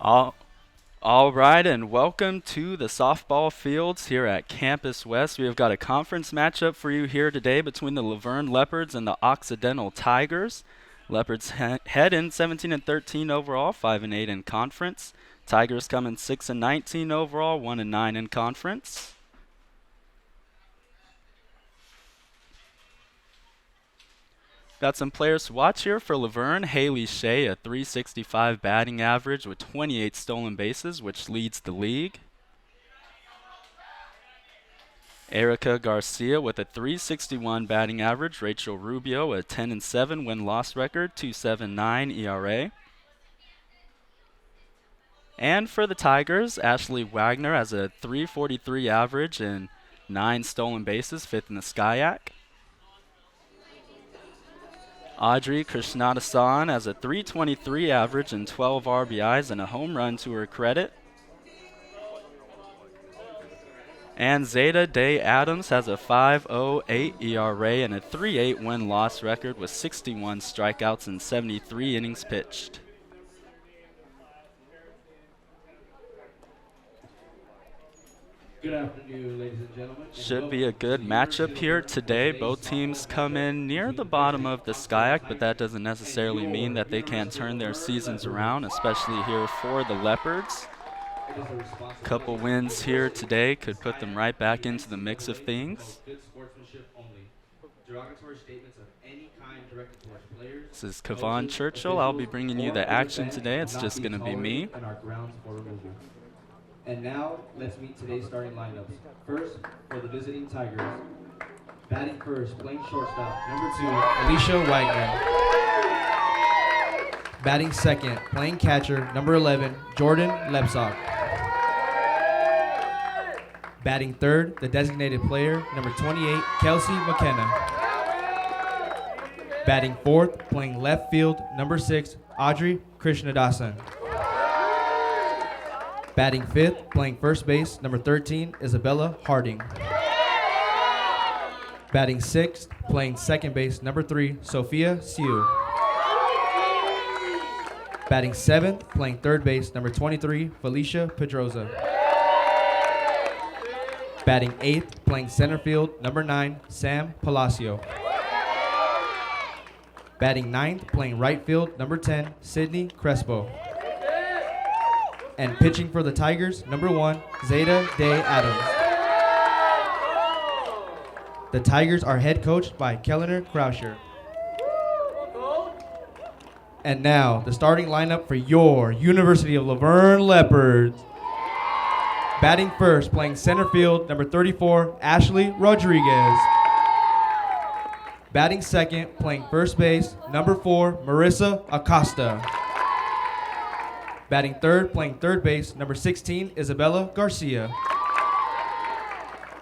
All, all right, and welcome to the softball fields here at Campus West. We have got a conference matchup for you here today between the Laverne Leopards and the Occidental Tigers. Leopards head in 17 and 13 overall, 5 and 8 in conference. Tigers come in 6 and 19 overall, 1 and 9 in conference. Got some players to watch here for Laverne. Haley Shea, a 365 batting average with 28 stolen bases, which leads the league. Erica Garcia with a 361 batting average. Rachel Rubio, a 10 and 7 win-loss record, 2.79 ERA. And for the Tigers, Ashley Wagner has a 343 average and 9 stolen bases, 5th in the SCIAC. Audrey Krishnadasan has a 323 average and 12 RBIs and a home run to her credit. And Zeta Day Adams has a 5.08 ERA and a 3.8 win-loss record with 61 strikeouts and 73 innings pitched. Good afternoon, ladies and gentlemen. Should be a good matchup here today. Both teams come in near the bottom of the SCIAC, but that doesn't necessarily mean that they can't turn their seasons around, especially here for the Leopards. A couple wins here today could put them right back into the mix of things. This is Kevon Churchill. I'll be bringing you the action today. It's just going to be me. And now, let's meet today's starting lineups. First, for the visiting Tigers, batting first, playing shortstop, number 2, Alicia Wagner. Batting second, playing catcher, number 11, Jordan Lebsock. Batting third, the designated player, number 28, Kelsey McKenna. Batting fourth, playing left field, number 6, Audrey Krishnadasan. Batting fifth, playing first base, number 13, Isabella Harding. Batting sixth, playing second base, number 3, Sophia Siu. Batting seventh, playing third base, number 23, Felicia Pedroza. Batting eighth, playing center field, number 9, Sam Palacio. Batting ninth, playing right field, number 10, Sydney Crespo. And pitching for the Tigers, number 1, Zeta Day Adams. The Tigers are head coached by Kellner Krauscher. And now, the starting lineup for your University of Laverne Leopards. Batting first, playing center field, number 34, Ashley Rodriguez. Batting second, playing first base, number 4, Marissa Acosta. Batting third, playing third base, number 16, Isabella Garcia.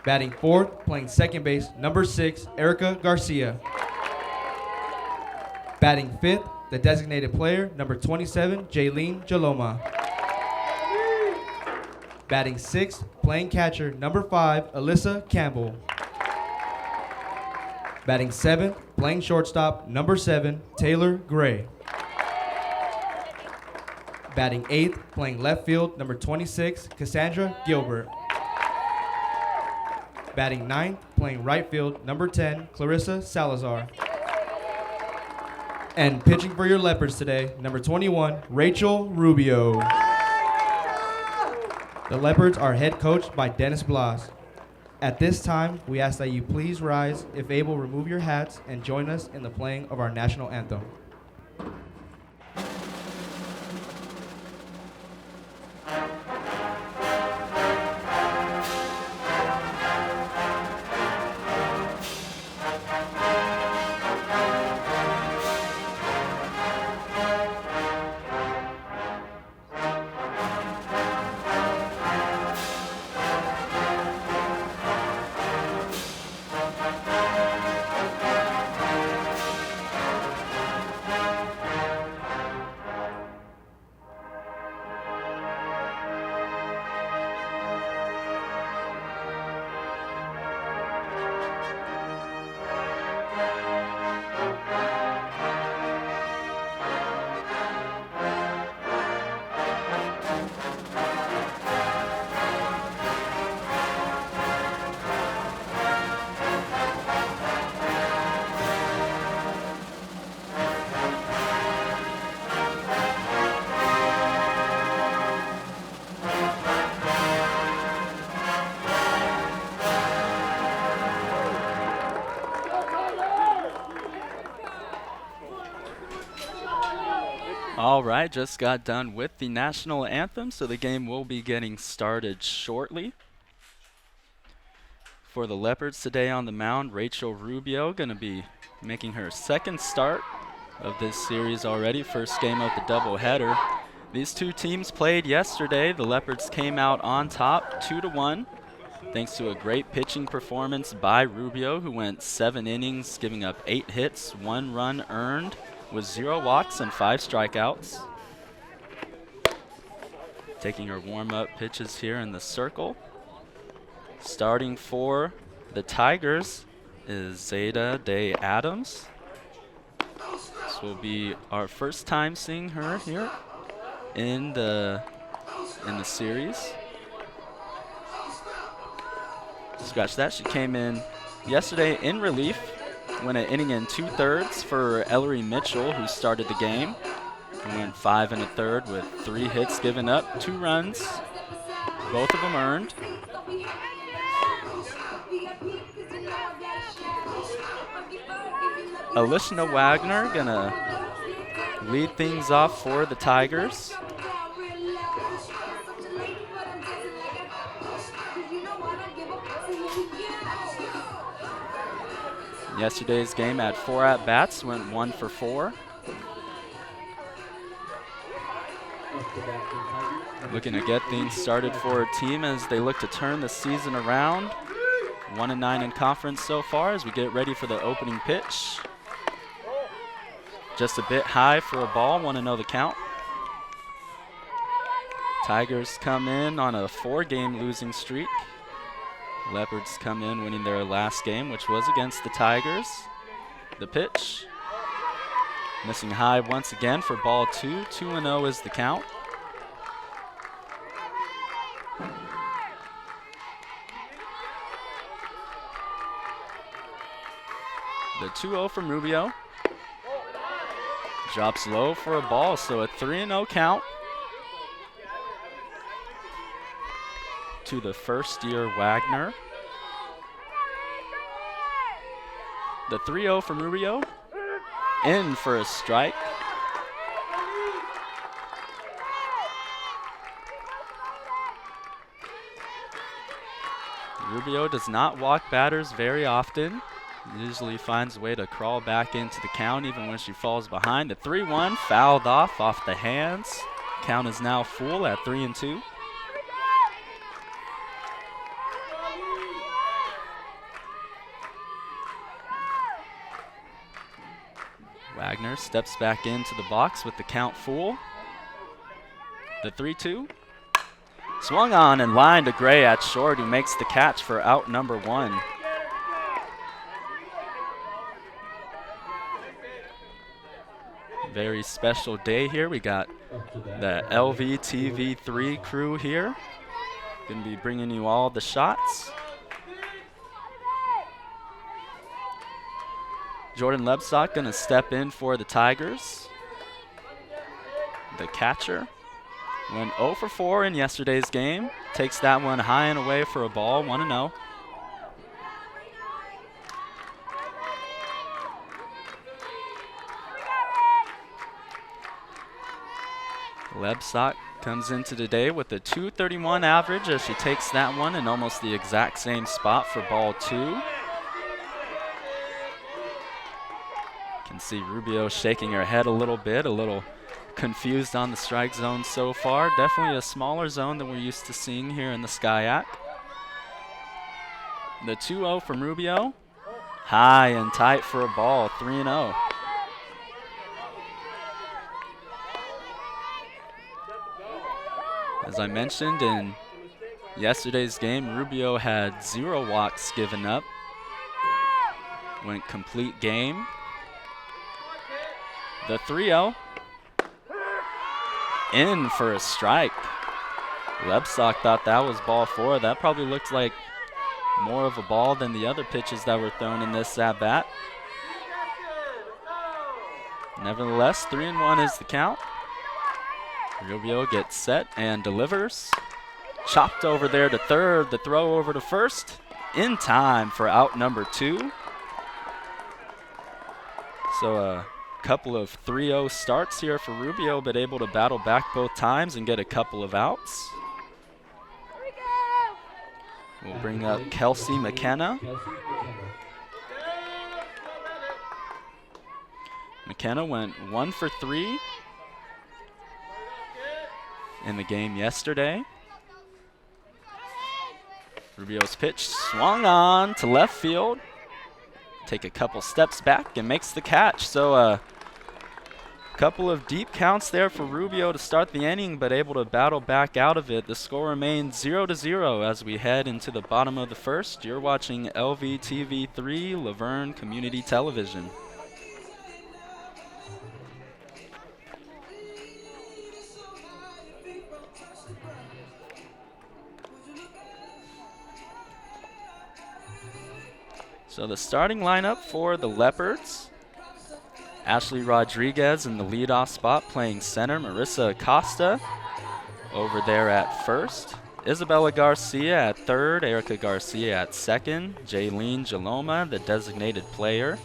Batting fourth, playing second base, number 6, Erica Garcia. Batting fifth, the designated player, number 27, Jaylene Jaloma. Batting sixth, playing catcher, number 5, Alyssa Campbell. Batting seventh, playing shortstop, number 7, Taylor Gray. Batting eighth, playing left field, number 26, Cassandra Gilbert. Batting ninth, playing right field, number 10, Clarissa Salazar. And pitching for your Leopards today, number 21, Rachel Rubio. The Leopards are head coached by Dennis Blas. At this time, we ask that you please rise, if able, remove your hats, and join us in the playing of our national anthem. All right, just got done with the national anthem, so the game will be getting started shortly. For the Leopards today on the mound, Rachel Rubio going to be making her second start of this series already, first game of the doubleheader. These two teams played yesterday. The Leopards came out on top 2-1 thanks to a great pitching performance by Rubio, who went 7 innings, giving up 8 hits, 1 run earned with 0 walks and 5 strikeouts. Taking her warm-up pitches here in the circle. Starting for the Tigers is Zeta Day Adams. This will be our first time seeing her here in the series. Scratch that. She came in yesterday in relief, went an inning and 2/3 for Ellery Mitchell, who started the game. And went 5 1/3 with 3 hits given up, 2 runs, both of them earned. Alishna Wagner gonna lead things off for the Tigers. Yesterday's game had 4 at-bats, went 1 for 4. Looking to get things started for a team as they look to turn the season around. 1-9 in conference so far as we get ready for the opening pitch. Just a bit high for a ball, 1-0 the count. Tigers come in on a 4-game losing streak. Leopards come in winning their last game, which was against the Tigers. The pitch. Missing high once again for ball 2. 2-0 is the count. The 2-0 from Rubio. Drops low for a ball, so a 3-0 count to the first-year Wagner. The 3-0 from Rubio, in for a strike. Rubio does not walk batters very often. Usually finds a way to crawl back into the count even when she falls behind. The 3-1 fouled off the hands. Count is now full at 3-2. Wagner steps back into the box with the count full. The 3-2. Swung on and lined to Gray at short, who makes the catch for out number 1. Very special day here. We got the LV TV3 crew here. Gonna be bringing you all the shots. Jordan Lebstock gonna step in for the Tigers. The catcher went 0 for 4 in yesterday's game. Takes that one high and away for a ball, 1-0. Lebstock comes into today with a .231 average as she takes that one in almost the exact same spot for ball 2. Can see Rubio shaking her head a little confused on the strike zone so far. Definitely a smaller zone than we're used to seeing here in the SCIAC. The 2-0 from Rubio. High and tight for a ball, 3-0. As I mentioned in yesterday's game, Rubio had 0 walks given up. Went complete game. The 3-0. In for a strike. Lebstock thought that was ball 4. That probably looked like more of a ball than the other pitches that were thrown in this at-bat. Nevertheless, 3-1 is the count. Rubio gets set and delivers. Chopped over there to third. The throw over to first. In time for out number 2. So Couple of 3-0 starts here for Rubio, but able to battle back both times and get a couple of outs. We'll bring up Kelsey McKenna. McKenna went 1 for 3 in the game yesterday. Rubio's pitch swung on to left field. Take a couple steps back and makes the catch. So a couple of deep counts there for Rubio to start the inning, but able to battle back out of it. The score remains 0-0 as we head into the bottom of the first. You're watching LVTV3 Laverne Community Television. So the starting lineup for the Leopards: Ashley Rodriguez in the leadoff spot playing center, Marissa Acosta over there at first, Isabella Garcia at third, Erica Garcia at second, Jaylene Jaloma, the designated player,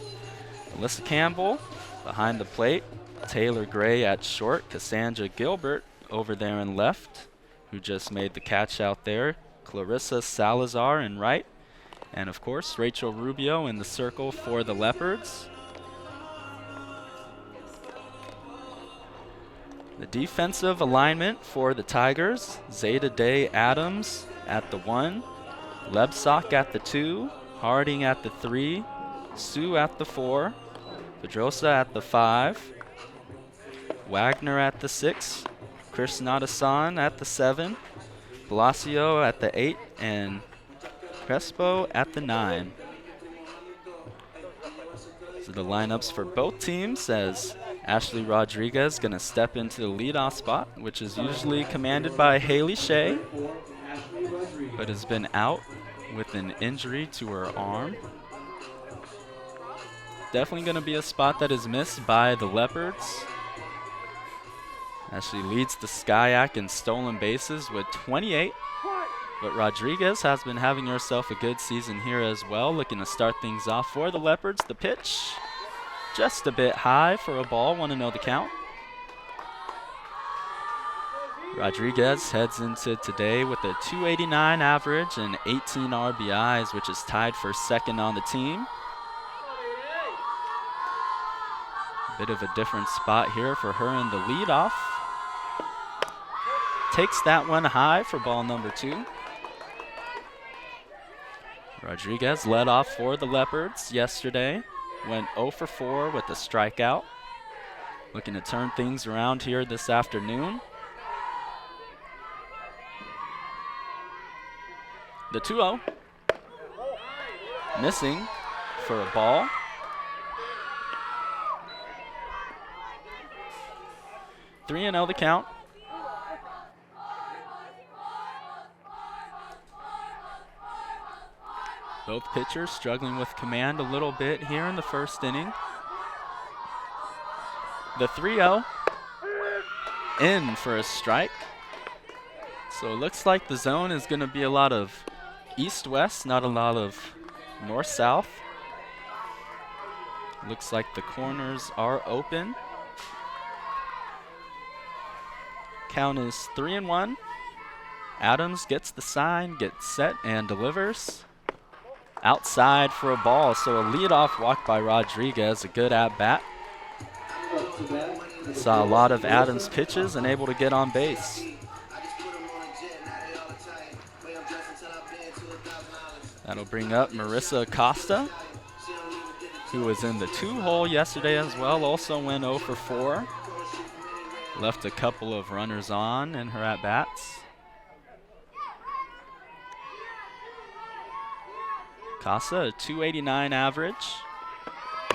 Alyssa Campbell behind the plate, Taylor Gray at short, Cassandra Gilbert over there in left, who just made the catch out there, Clarissa Salazar in right, and of course Rachel Rubio in the circle for the Leopards. The defensive alignment for the Tigers: Zeta Day Adams at the 1, Lebsock at the 2, Harding at the 3, Sue at the 4, Pedrosa at the 5, Wagner at the 6, Chris Nadasan at the 7, Palacio at the 8, and Crespo at the 9. So the lineups for both teams, as Ashley Rodriguez going to step into the leadoff spot, which is usually commanded by Haley Shea, but has been out with an injury to her arm. Definitely going to be a spot that is missed by the Leopards, as she leads the SCIAC in stolen bases with 28. But Rodriguez has been having herself a good season here as well, looking to start things off for the Leopards. The pitch just a bit high for a ball, 1-0 the count. Rodriguez heads into today with a .289 average and 18 RBIs, which is tied for second on the team. Bit of a different spot here for her in the leadoff. Takes that one high for ball number 2. Rodriguez led off for the Leopards yesterday. Went 0 for 4 with a strikeout. Looking to turn things around here this afternoon. The 2-0. Missing for a ball. Three and 0 the count. Both pitchers struggling with command a little bit here in the first inning. The 3-0 in for a strike. So it looks like the zone is going to be a lot of east-west, not a lot of north-south. Looks like the corners are open. Count is 3-1. Adams gets the sign, gets set, and delivers. Outside for a ball, so a leadoff walk by Rodriguez, a good at-bat. Saw a lot of Adams pitches and able to get on base. That'll bring up Marissa Acosta, who was in the 2-hole yesterday as well, also went 0 for 4. Left a couple of runners on in her at-bats. Casa, a .289 average,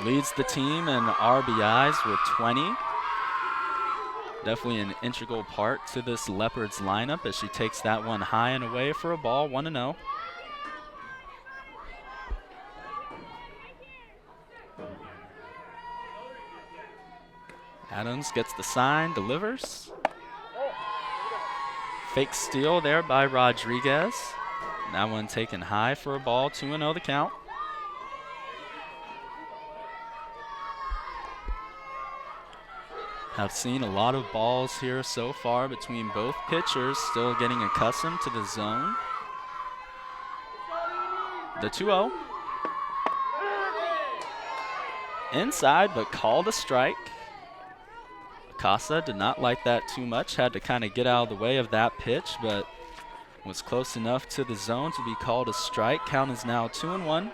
leads the team in RBIs with 20. Definitely an integral part to this Leopards lineup as she takes that one high and away for a ball, 1-0. Adams gets the sign, delivers. Fake steal there by Rodriguez. That one taken high for a ball, 2-0 the count. Have seen a lot of balls here so far between both pitchers, still getting accustomed to the zone. The 2-0. Inside, but called a strike. Acosta did not like that too much, had to kind of get out of the way of that pitch, but was close enough to the zone to be called a strike. Count is now 2-1.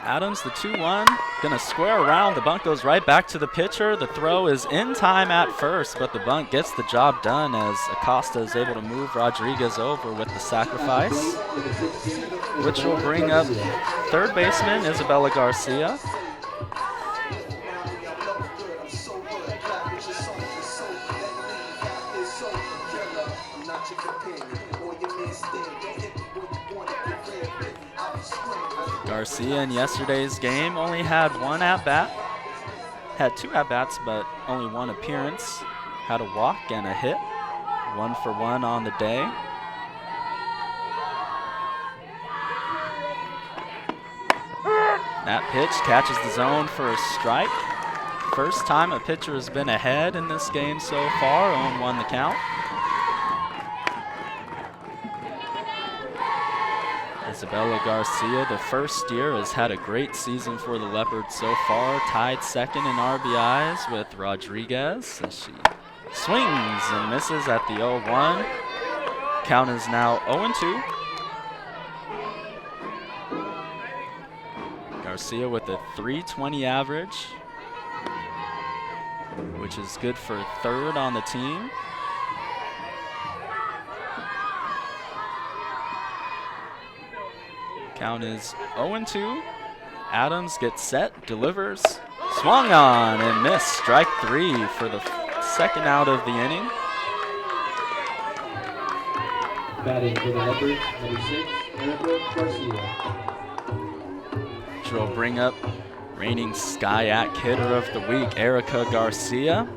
Adams, the 2-1, gonna square around. The bunt goes right back to the pitcher. The throw is in time at first, but the bunt gets the job done as Acosta is able to move Rodriguez over with the sacrifice, which will bring up third baseman Isabella Garcia. Garcia in yesterday's game only had one at-bat. Had two at-bats, but only one appearance. Had a walk and a hit. 1 for 1 on the day. That pitch catches the zone for a strike. First time a pitcher has been ahead in this game so far. 0-1 the count. Isabella Garcia, the first year, has had a great season for the Leopards so far. Tied second in RBIs with Rodriguez as she swings and misses at the 0-1. Count is now 0-2. Garcia with a .320 average, which is good for third on the team. Count is 0-2. Adams gets set, delivers, swung on and missed. Strike 3 for the second out of the inning. Batting for the Leopards, number 6, Erica Garcia. Which will bring up reigning SCIAC hitter of the week, Erica Garcia.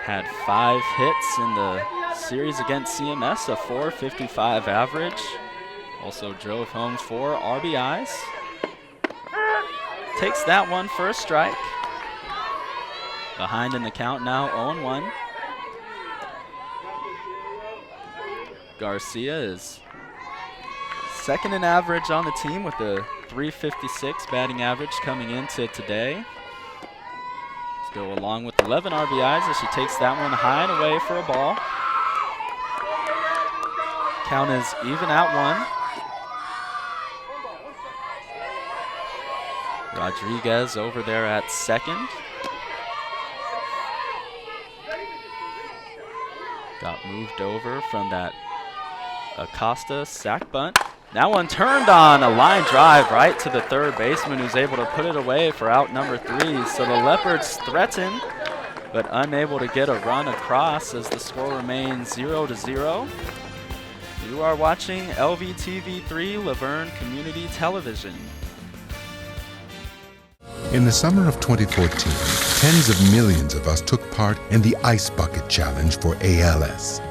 Had 5 hits in the series against CMS, a .455 average. Also drove home 4 RBIs. Takes that one for a strike. Behind in the count now, 0-1. Garcia is second in average on the team with a .356 batting average coming into today. Let's go along with 11 RBIs as she takes that one high and away for a ball. Count is even at 1. Rodriguez over there at second. Got moved over from that Acosta sac bunt. That one turned on a line drive right to the third baseman, who's able to put it away for out number 3. So the Leopards threaten, but unable to get a run across as the score remains 0-0. You are watching LVTV3 Laverne Community Television. In the summer of 2014, tens of millions of us took part in the Ice Bucket Challenge for ALS.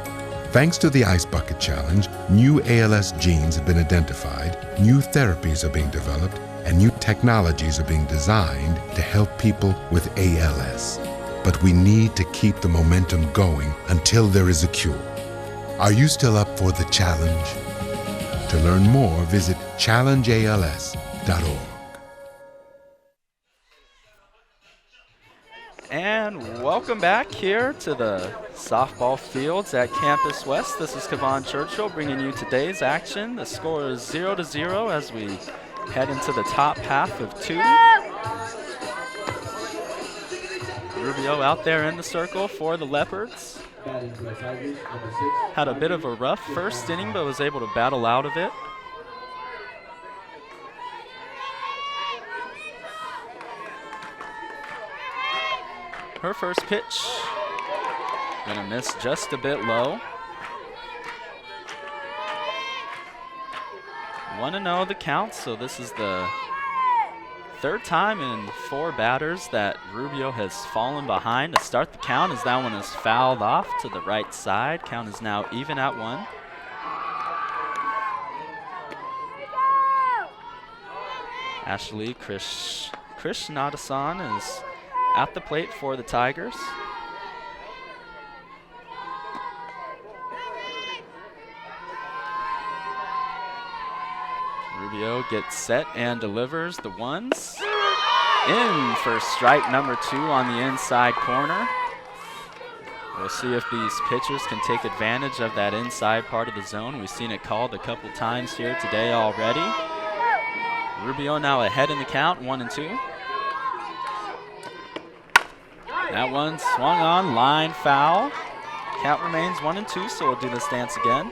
Thanks to the Ice Bucket Challenge, new ALS genes have been identified, new therapies are being developed, and new technologies are being designed to help people with ALS. But we need to keep the momentum going until there is a cure. Are you still up for the challenge? To learn more, visit challengeals.org. And welcome back here to the softball fields at Campus West. This is Kevon Churchill bringing you today's action. The score is 0-0 as we head into the top half of 2. Rubio out there in the circle for the Leopards. Had a bit of a rough first inning, but was able to battle out of it. Her first pitch, gonna miss just a bit low. 1-0 the count, so this is the third time in 4 batters that Rubio has fallen behind to start the count as that one is fouled off to the right side. Count is now even at 1. Ashley Krishnadasan is at the plate for the Tigers. Rubio gets set and delivers the ones. In for strike number 2 on the inside corner. We'll see if these pitchers can take advantage of that inside part of the zone. We've seen it called a couple times here today already. Rubio now ahead in the count, 1-2. That one swung on, line foul. Count remains 1-2, so we'll do this dance again.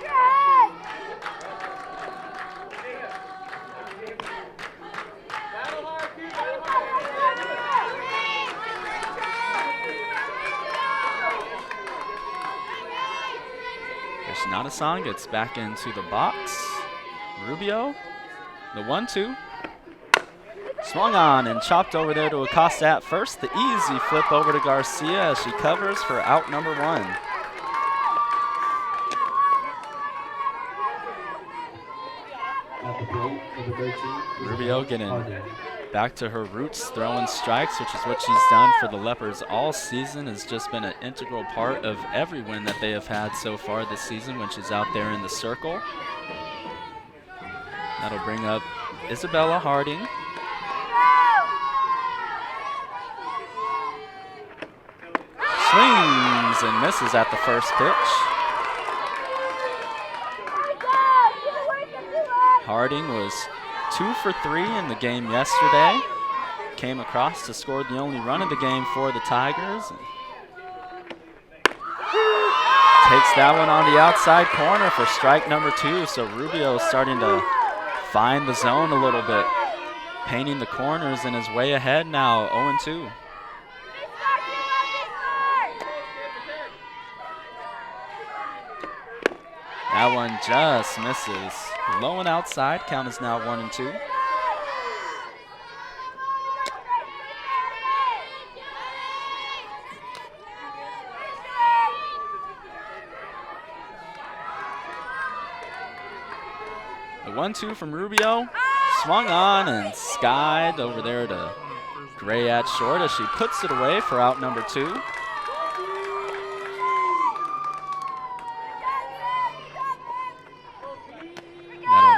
Krishnadasan gets back into the box. Rubio, the 1-2. Swung on and chopped over there to Acosta at first. The easy flip over to Garcia as she covers for out number 1. At the plate, number 13. Rubio getting back to her roots, throwing strikes, which is what she's done for the Leopards all season. Has just been an integral part of every win that they have had so far this season when she's out there in the circle. That'll bring up Isabella Harding. Swings and misses at the first pitch. Harding was 2 for 3 in the game yesterday. Came across to score the only run of the game for the Tigers. Takes that one on the outside corner for strike number 2. So Rubio is starting to find the zone a little bit. Painting the corners and is way ahead now, 0-2. That one just misses. Low and outside. Count is now 1-2. The 1-2 from Rubio. Swung on and skied over there to Gray at short as she puts it away for out number 2.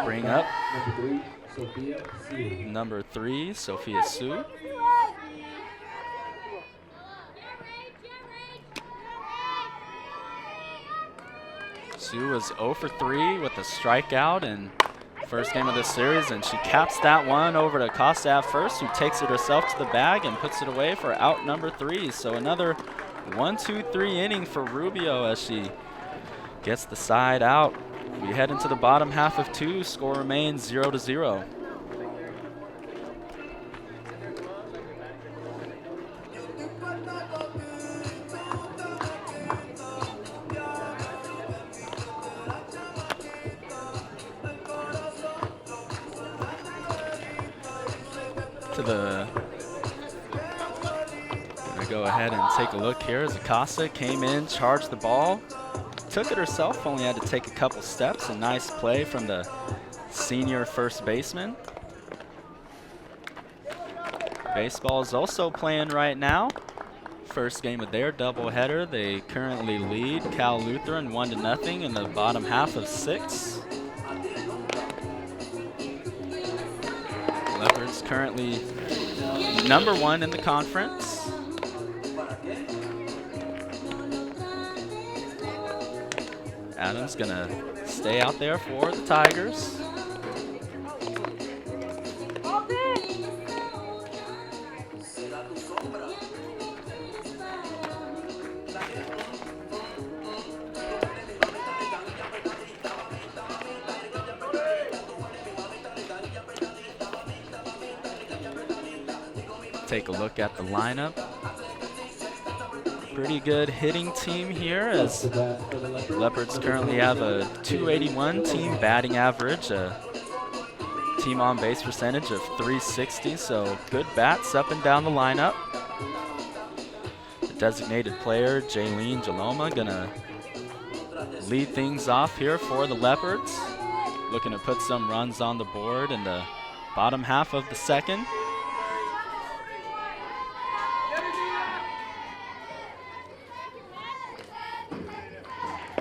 Bring up number 3, Sophia Sue. Sue was 0 for 3 with a strikeout in first game of this series, and she caps that one over to Costa at first, who takes it herself to the bag and puts it away for out number 3. So another 1-2-3 inning for Rubio as she gets the side out. We head into the bottom half of 2. Score remains 0-0. Gonna go ahead and take a look here as Acosta came in, charged the ball. Took it herself, only had to take a couple steps. A nice play from the senior first baseman. Baseball is also playing right now. First game of their doubleheader. They currently lead Cal Lutheran 1-0 in the bottom half of 6. Leopards currently number 1 in the conference. Adams gonna stay out there for the Tigers. Take a look at the lineup. Pretty good hitting team here as Leopards currently have a .281 team batting average, a team on base percentage of .360, so good bats up and down the lineup. The designated player, Jaylene Jaloma, gonna lead things off here for the Leopards. Looking to put some runs on the board in the bottom half of the second.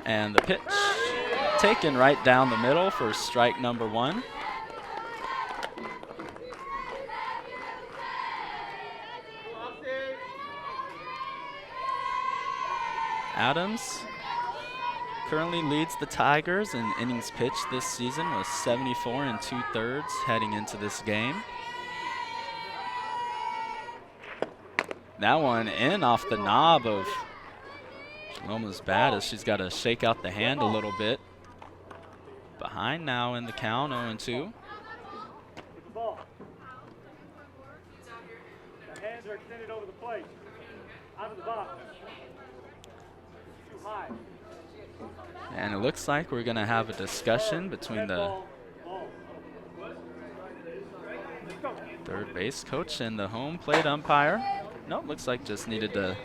And the pitch taken right down the middle for strike number 1. Adams currently leads the Tigers in innings pitched this season with 74 2/3 heading into this game. That one in off the knob of Jaloma's bat as she's got to shake out the hand a little bit. Behind now in the count, 0-2. The hands are extended over the plate. Out of the box. Too high. And it looks like we're going to have a discussion between the third base coach and the home plate umpire. Nope, looks like just needed to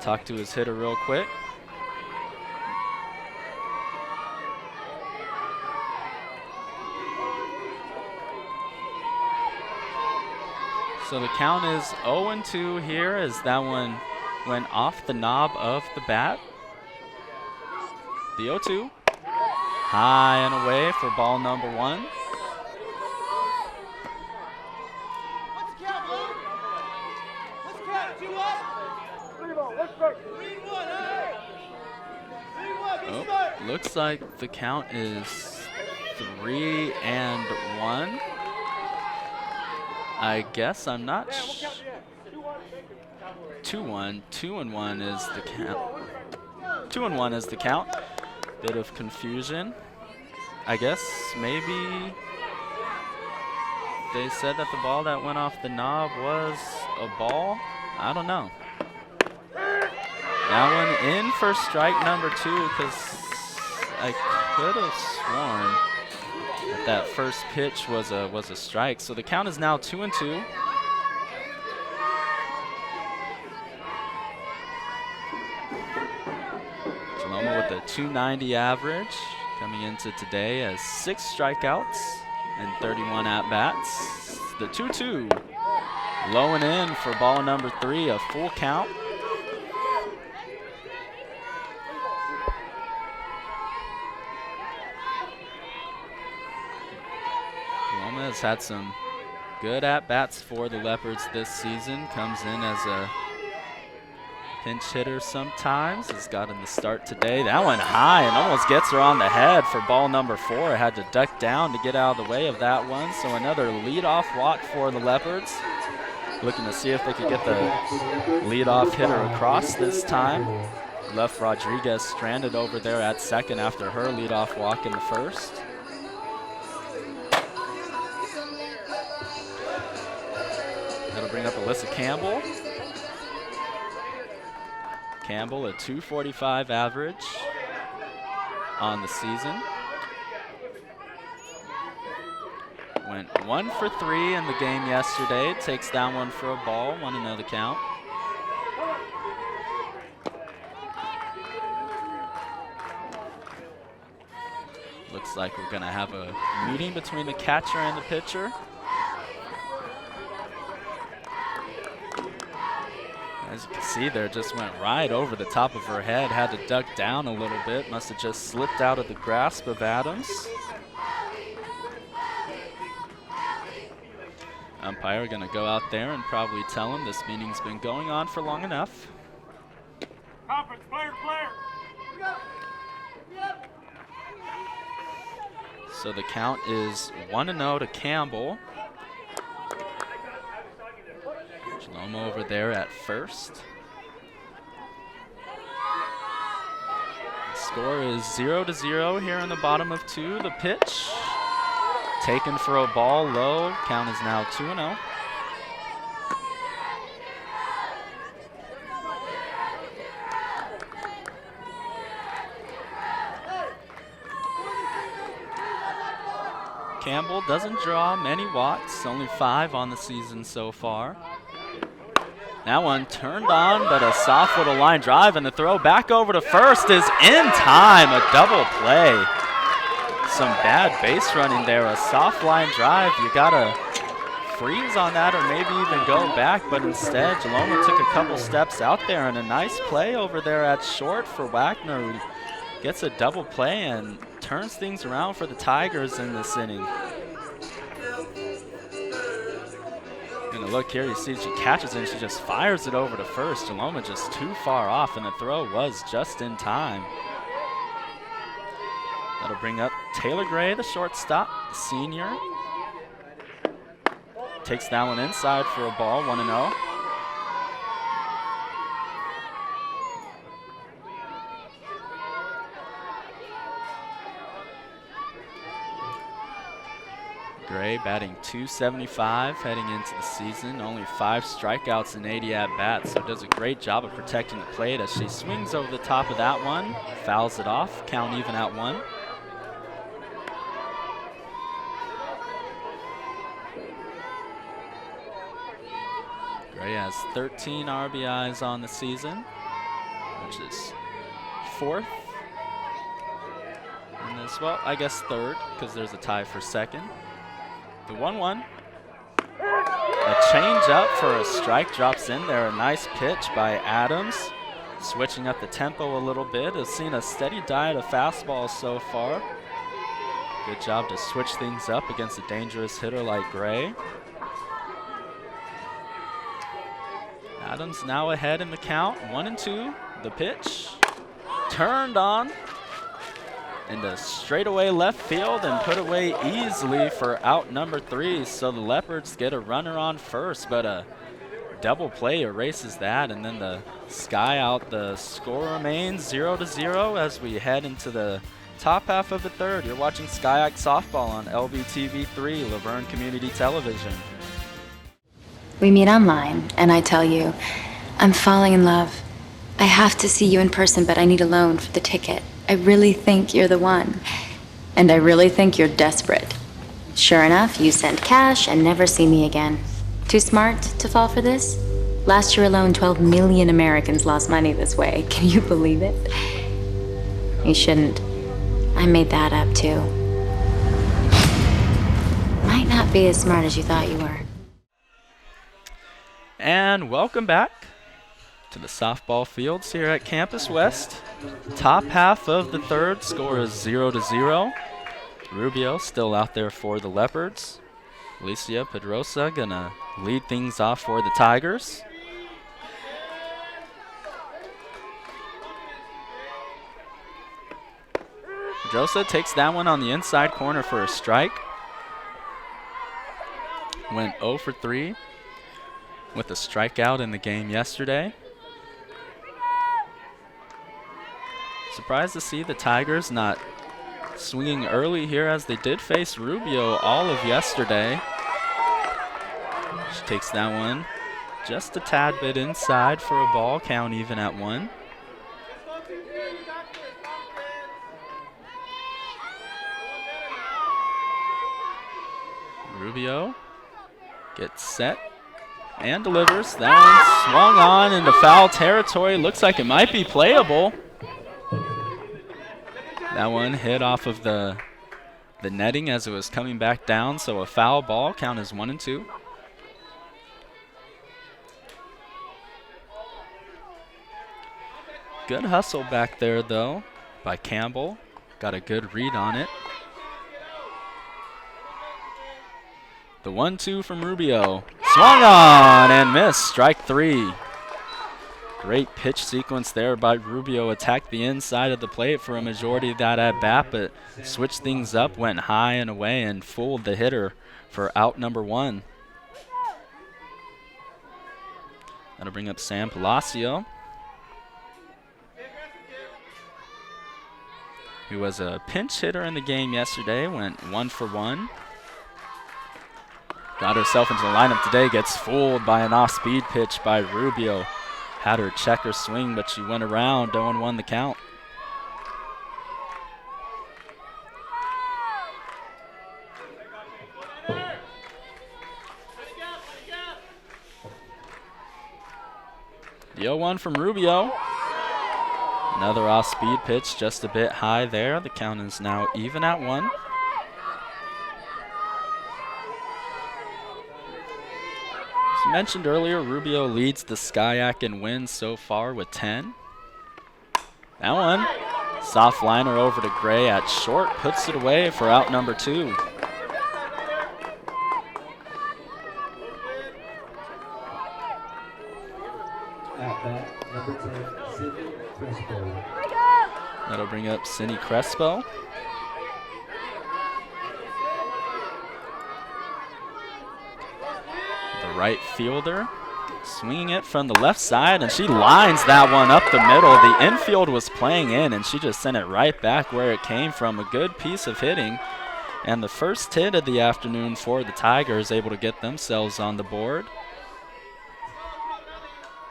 talk to his hitter real quick. So the count is 0-2 here as that one went off the knob of the bat. The 0-2, high and away for ball number 1. Oh, looks like the count is 3-1. I guess I'm not. 2-1. 2-1 is the count. 2-1 is the count. Bit of confusion. I guess maybe they said that the ball that went off the knob was a ball. I don't know. That one in for strike number 2 because I could have sworn that first pitch was a strike. So the count is now 2-2. Jaloma with a .290 average coming into today as 6 strikeouts and 31 at-bats. The 2-2 low and in for ball number 3, a full count. Has had some good at-bats for the Leopards this season. Comes in as a pinch hitter sometimes. Has gotten the start today. That one high and almost gets her on the head for ball number 4. Had to duck down to get out of the way of that one. So another leadoff walk for the Leopards. Looking to see if they could get the leadoff hitter across this time. Left Rodriguez stranded over there at second after her leadoff walk in the first. That'll bring up Alyssa Campbell. Campbell, a .245 average on the season. Went 1 for 3 in the game yesterday. Takes that one for a ball. 1-0 the count. Looks like we're going to have a meeting between the catcher and the pitcher. As you can see there, just went right over the top of her head. Had to duck down a little bit. Must have just slipped out of the grasp of Adams. Umpire going to go out there and probably tell him this meeting's been going on for long enough. Conference, player. So the count is 1-0 to Campbell. Jaloma over there at first. The score is 0-0 here in the bottom of 2. The pitch taken for a ball low. Count is now 2-0. Campbell doesn't draw many walks, only 5 on the season so far. That one turned on, but a soft little line drive, and the throw back over to first is in time. A double play. Some bad base running there. A soft line drive. You gotta freeze on that or maybe even go back, but instead Jaloma took a couple steps out there, and a nice play over there at short for Wagner, who gets a double play and turns things around for the Tigers in this inning. Gonna look here, you see she catches it and she just fires it over to first. Jaloma just too far off, and the throw was just in time. That'll bring up Taylor Gray, the shortstop, the senior. Takes that one inside for a ball, 1-0. Gray batting .275 heading into the season. Only 5 strikeouts and 80 at-bats, so does a great job of protecting the plate as she swings over the top of that one. Fouls it off, count even at 1. Gray has 13 RBIs on the season, which is 4th. And as well, I guess 3rd, because there's a tie for 2nd. The 1-1. A change up for a strike drops in there. A nice pitch by Adams. Switching up the tempo a little bit. Has seen a steady diet of fastballs so far. Good job to switch things up against a dangerous hitter like Gray. Adams now ahead in the count. 1-2. The pitch. Turned on. Into straightaway left field and put away easily for out number 3. So the Leopards get a runner on first, but a double play erases that. And then the sky out. The score remains 0-0 as we head into the top half of the 3rd. You're watching Sky Ike Softball on LBTV3, Laverne Community Television. We meet online, and I tell you, I'm falling in love. I have to see you in person, but I need a loan for the ticket. I really think you're the one. And I really think you're desperate. Sure enough, you sent cash and never see me again. Too smart to fall for this? Last year alone, 12 million Americans lost money this way. Can you believe it? You shouldn't. I made that up, too. Might not be as smart as you thought you were. And welcome back to the softball fields here at Campus West. Top half of the 3rd, score is 0-0. Rubio still out there for the Leopards. Alicia Pedrosa gonna lead things off for the Tigers. Pedrosa takes that one on the inside corner for a strike. Went 0 for 3 with a strikeout in the game yesterday. Surprised to see the Tigers not swinging early here, as they did face Rubio all of yesterday. She takes that one just a tad bit inside for a ball, count even at 1. Rubio gets set and delivers. That one swung on into foul territory. Looks like it might be playable. That one hit off of the netting as it was coming back down, so a foul ball, count is 1-2. Good hustle back there, though, by Campbell. Got a good read on it. The 1-2 from Rubio. Swung on and missed. Strike 3. Great pitch sequence there by Rubio. Attacked the inside of the plate for a majority of that at bat, but switched things up, went high and away, and fooled the hitter for out number 1. That'll bring up Sam Palacio, who was a pinch hitter in the game yesterday. Went 1 for 1. Got herself into the lineup today. Gets fooled by an off-speed pitch by Rubio. Had her check her swing, but she went around. 0-1 the count. The 0-1 from Rubio. Another off-speed pitch, just a bit high there. The count is now even at 1. As mentioned earlier, Rubio leads the SCIAC in wins so far with 10. That one, soft liner over to Gray at short, puts it away for out number 2. At bat, number 10, Sidney Crespo. That'll bring up Cindy Crespo. The right fielder swinging it from the left side, and she lines that one up the middle. The infield was playing in, and she just sent it right back where it came from. A good piece of hitting, and the first hit of the afternoon for the Tigers, able to get themselves on the board.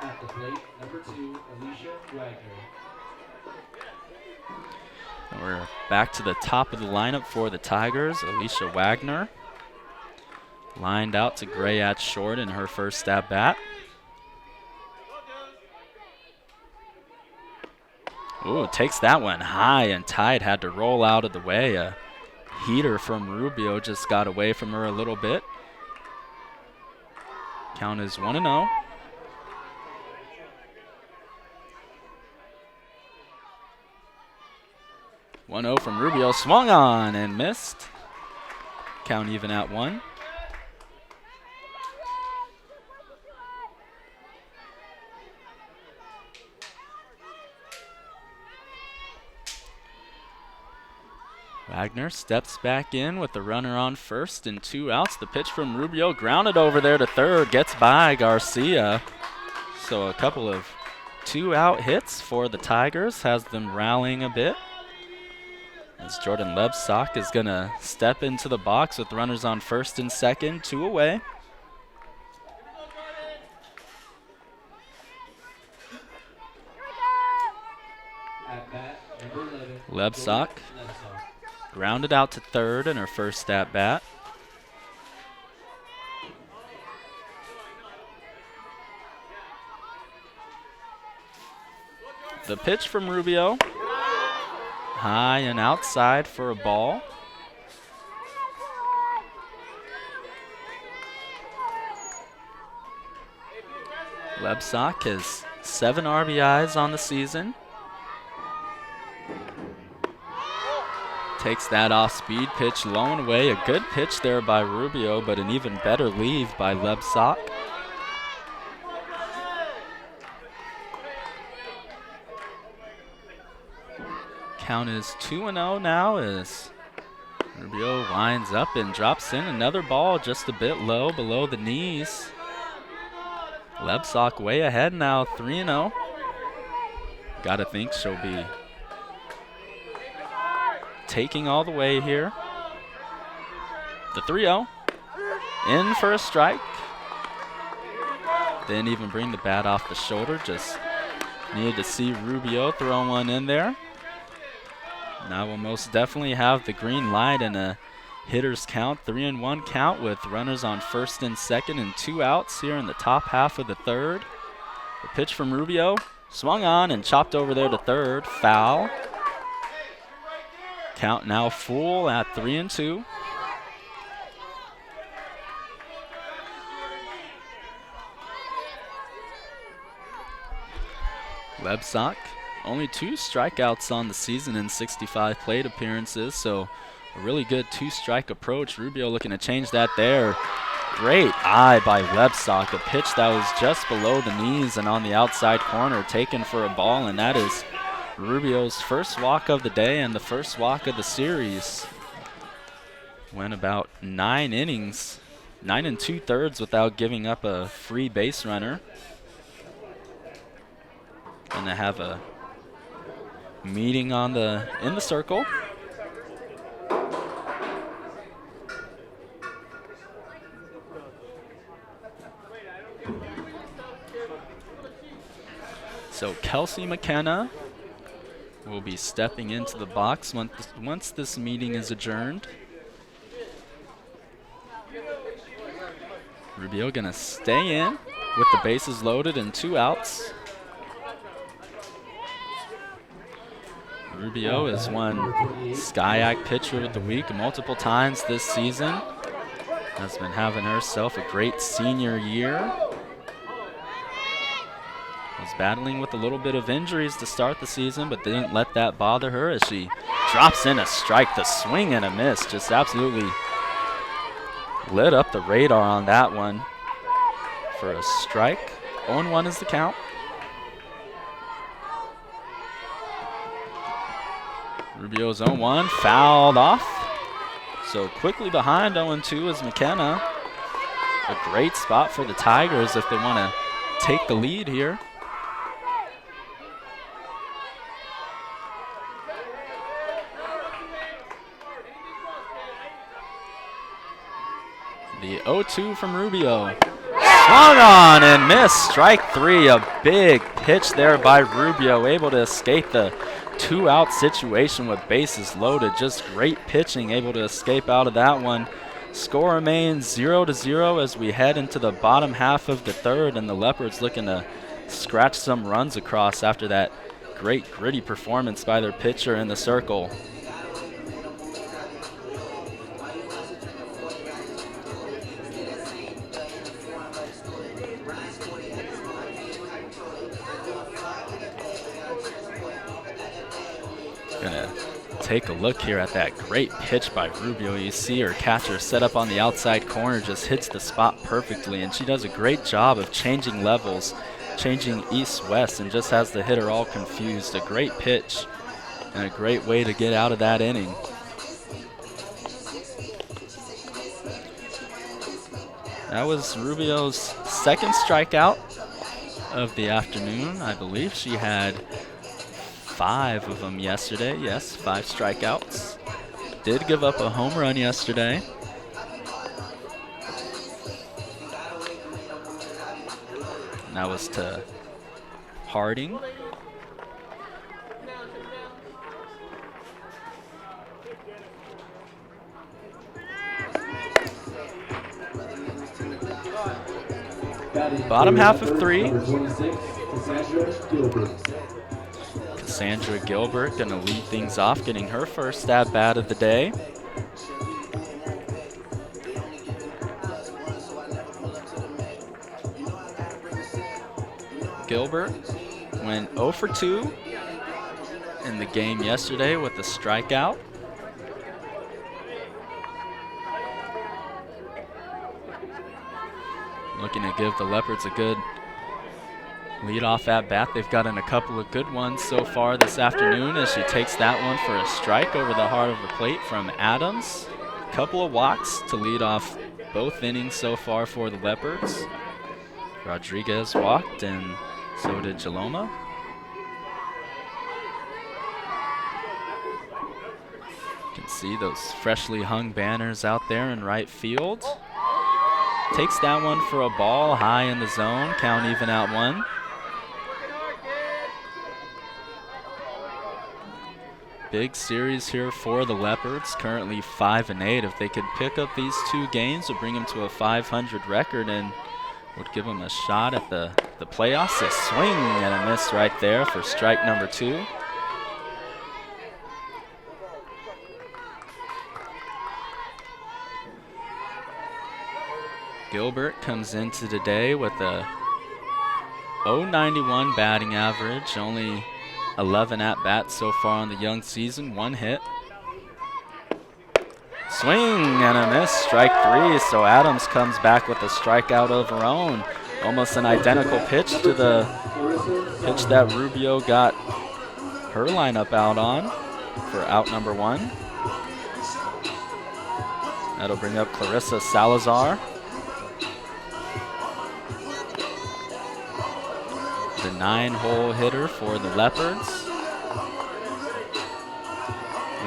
At the plate, number 2, Alicia Wagner. And we're back to the top of the lineup for the Tigers. Alicia Wagner lined out to Gray at short in her first at bat. Ooh, takes that one high and tight, had to roll out of the way. A heater from Rubio just got away from her a little bit. Count is 1-0. From Rubio, swung on and missed. Count even at 1. Wagner steps back in with the runner on first and 2 outs. The pitch from Rubio, grounded over there to third, gets by Garcia. So a couple of 2-out hits for the Tigers, has them rallying a bit. As Jordan Lebsock is going to step into the box with runners on first and second, 2 away. At bat, number 11, Lebsock grounded out to third in her first at bat. The pitch from Rubio, high and outside for a ball. Lebsock has 7 RBIs on the season. Takes that off-speed pitch low and away. A good pitch there by Rubio, but an even better leave by Lebsock. Count is 2-0 now as Rubio winds up and drops in another ball just a bit low below the knees. Lebsock way ahead now, 3-0. Gotta think she'll be taking all the way here. The 3-0 in for a strike. Didn't even bring the bat off the shoulder, just needed to see Rubio throw one in there. Now we'll most definitely have the green light and a hitter's count, 3-1 count with runners on first and second and 2 outs here in the top half of the third. The pitch from Rubio, swung on and chopped over there to third, foul. Count now full at 3-2. Lebsock, only 2 strikeouts on the season in 65 plate appearances, so a really good 2-strike approach. Rubio looking to change that there. Great eye by Lebsock. A pitch that was just below the knees and on the outside corner, taken for a ball, and that is Rubio's first walk of the day and the first walk of the series. Went about 9 innings, 9 2/3 without giving up a free base runner. Gonna have a meeting in the circle. So Kelsey McKenna will be stepping into the box once this meeting is adjourned. Rubio gonna stay in with the bases loaded and 2 outs. Rubio has won SCIAC Pitcher of the Week multiple times this season. Has been having herself a great senior year. Was battling with a little bit of injuries to start the season, but didn't let that bother her as she drops in a strike. The swing and a miss just absolutely lit up the radar on that one for a strike. 0-1 is the count. Rubio's 0-1, fouled off. So quickly behind 0-2 is McKenna. A great spot for the Tigers if they want to take the lead here. The 0-2 from Rubio. Swung on and missed. Strike three. A big pitch there by Rubio. Able to escape the two-out situation with bases loaded. Just great pitching. Able to escape out of that one. Score remains 0-0 as we head into the bottom half of the third, and the Leopards looking to scratch some runs across after that great gritty performance by their pitcher in the circle. Gonna take a look here at that great pitch by Rubio. You see her catcher set up on the outside corner, just hits the spot perfectly, and she does a great job of changing levels, changing east-west, and just has the hitter all confused. A great pitch and a great way to get out of that inning. That was Rubio's second strikeout of the afternoon. I believe she had 5 of them yesterday. Yes, 5 strikeouts. Did give up a home run yesterday. And that was to Harding. Bottom half of 3. Number 26, Cassandra Gilbert. Cassandra Gilbert going to lead things off, getting her first at-bat of the day. Gilbert went 0 for 2 in the game yesterday with a strikeout. Looking to give the Leopards a good lead-off at-bat. They've gotten a couple of good ones so far this afternoon as she takes that one for a strike over the heart of the plate from Adams. A couple of walks to lead off both innings so far for the Leopards. Rodriguez walked and so did Jaloma. You can see those freshly hung banners out there in right field. Takes that one for a ball high in the zone. Count even at 1. Big series here for the Leopards, currently 5-8. If they could pick up these 2 games, it would bring them to a 500 record and would give them a shot at the playoffs. A swing and a miss right there for strike number 2. Gilbert comes into today with a .091 batting average, only 11 at-bats so far on the young season, 1 hit. Swing and a miss, strike 3, so Adams comes back with a strikeout of her own. Almost an identical pitch to the pitch that Rubio got her lineup out on for out number 1. That'll bring up Clarissa Salazar. The 9-hole hitter for the Leopards.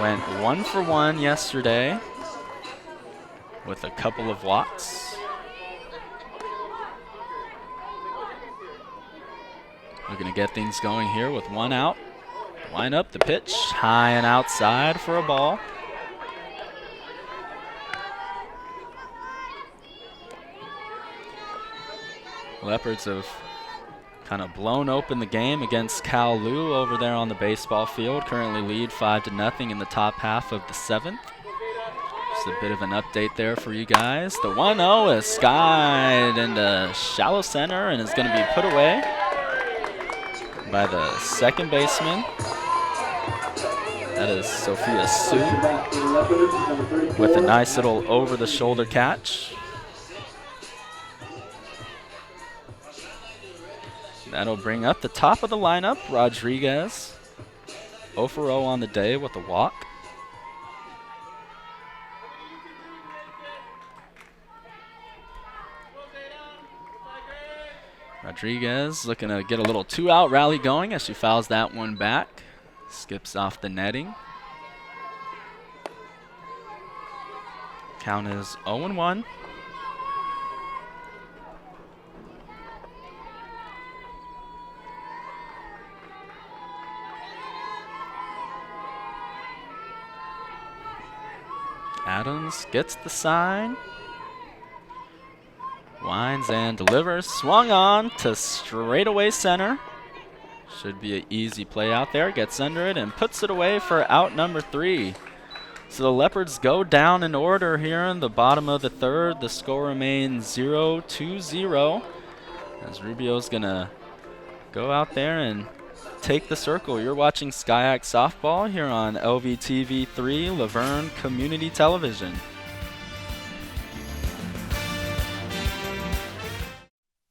Went 1 for 1 yesterday with a couple of walks. Looking to get things going here with 1 out. Line up the pitch, high and outside for a ball. Leopards have kind of blown open the game against Cal Lu over there on the baseball field. Currently lead 5-0 in the top half of the 7th. Just a bit of an update there for you guys. The 1-0 is skied into shallow center and is going to be put away by the second baseman. That is Sophia Su with a nice little over-the-shoulder catch. That'll bring up the top of the lineup, Rodriguez. 0 for 0 on the day with a walk. Rodriguez looking to get a little 2-out rally going as she fouls that one back. Skips off the netting. Count is 0-1. Adams gets the sign. Winds and delivers. Swung on to straightaway center. Should be an easy play out there. Gets under it and puts it away for out number 3. So the Leopards go down in order here in the bottom of the 3rd. The score remains 0-0 as Rubio's going to go out there and take the circle. You're watching SkyAct Softball here on LVTV3 Laverne Community Television.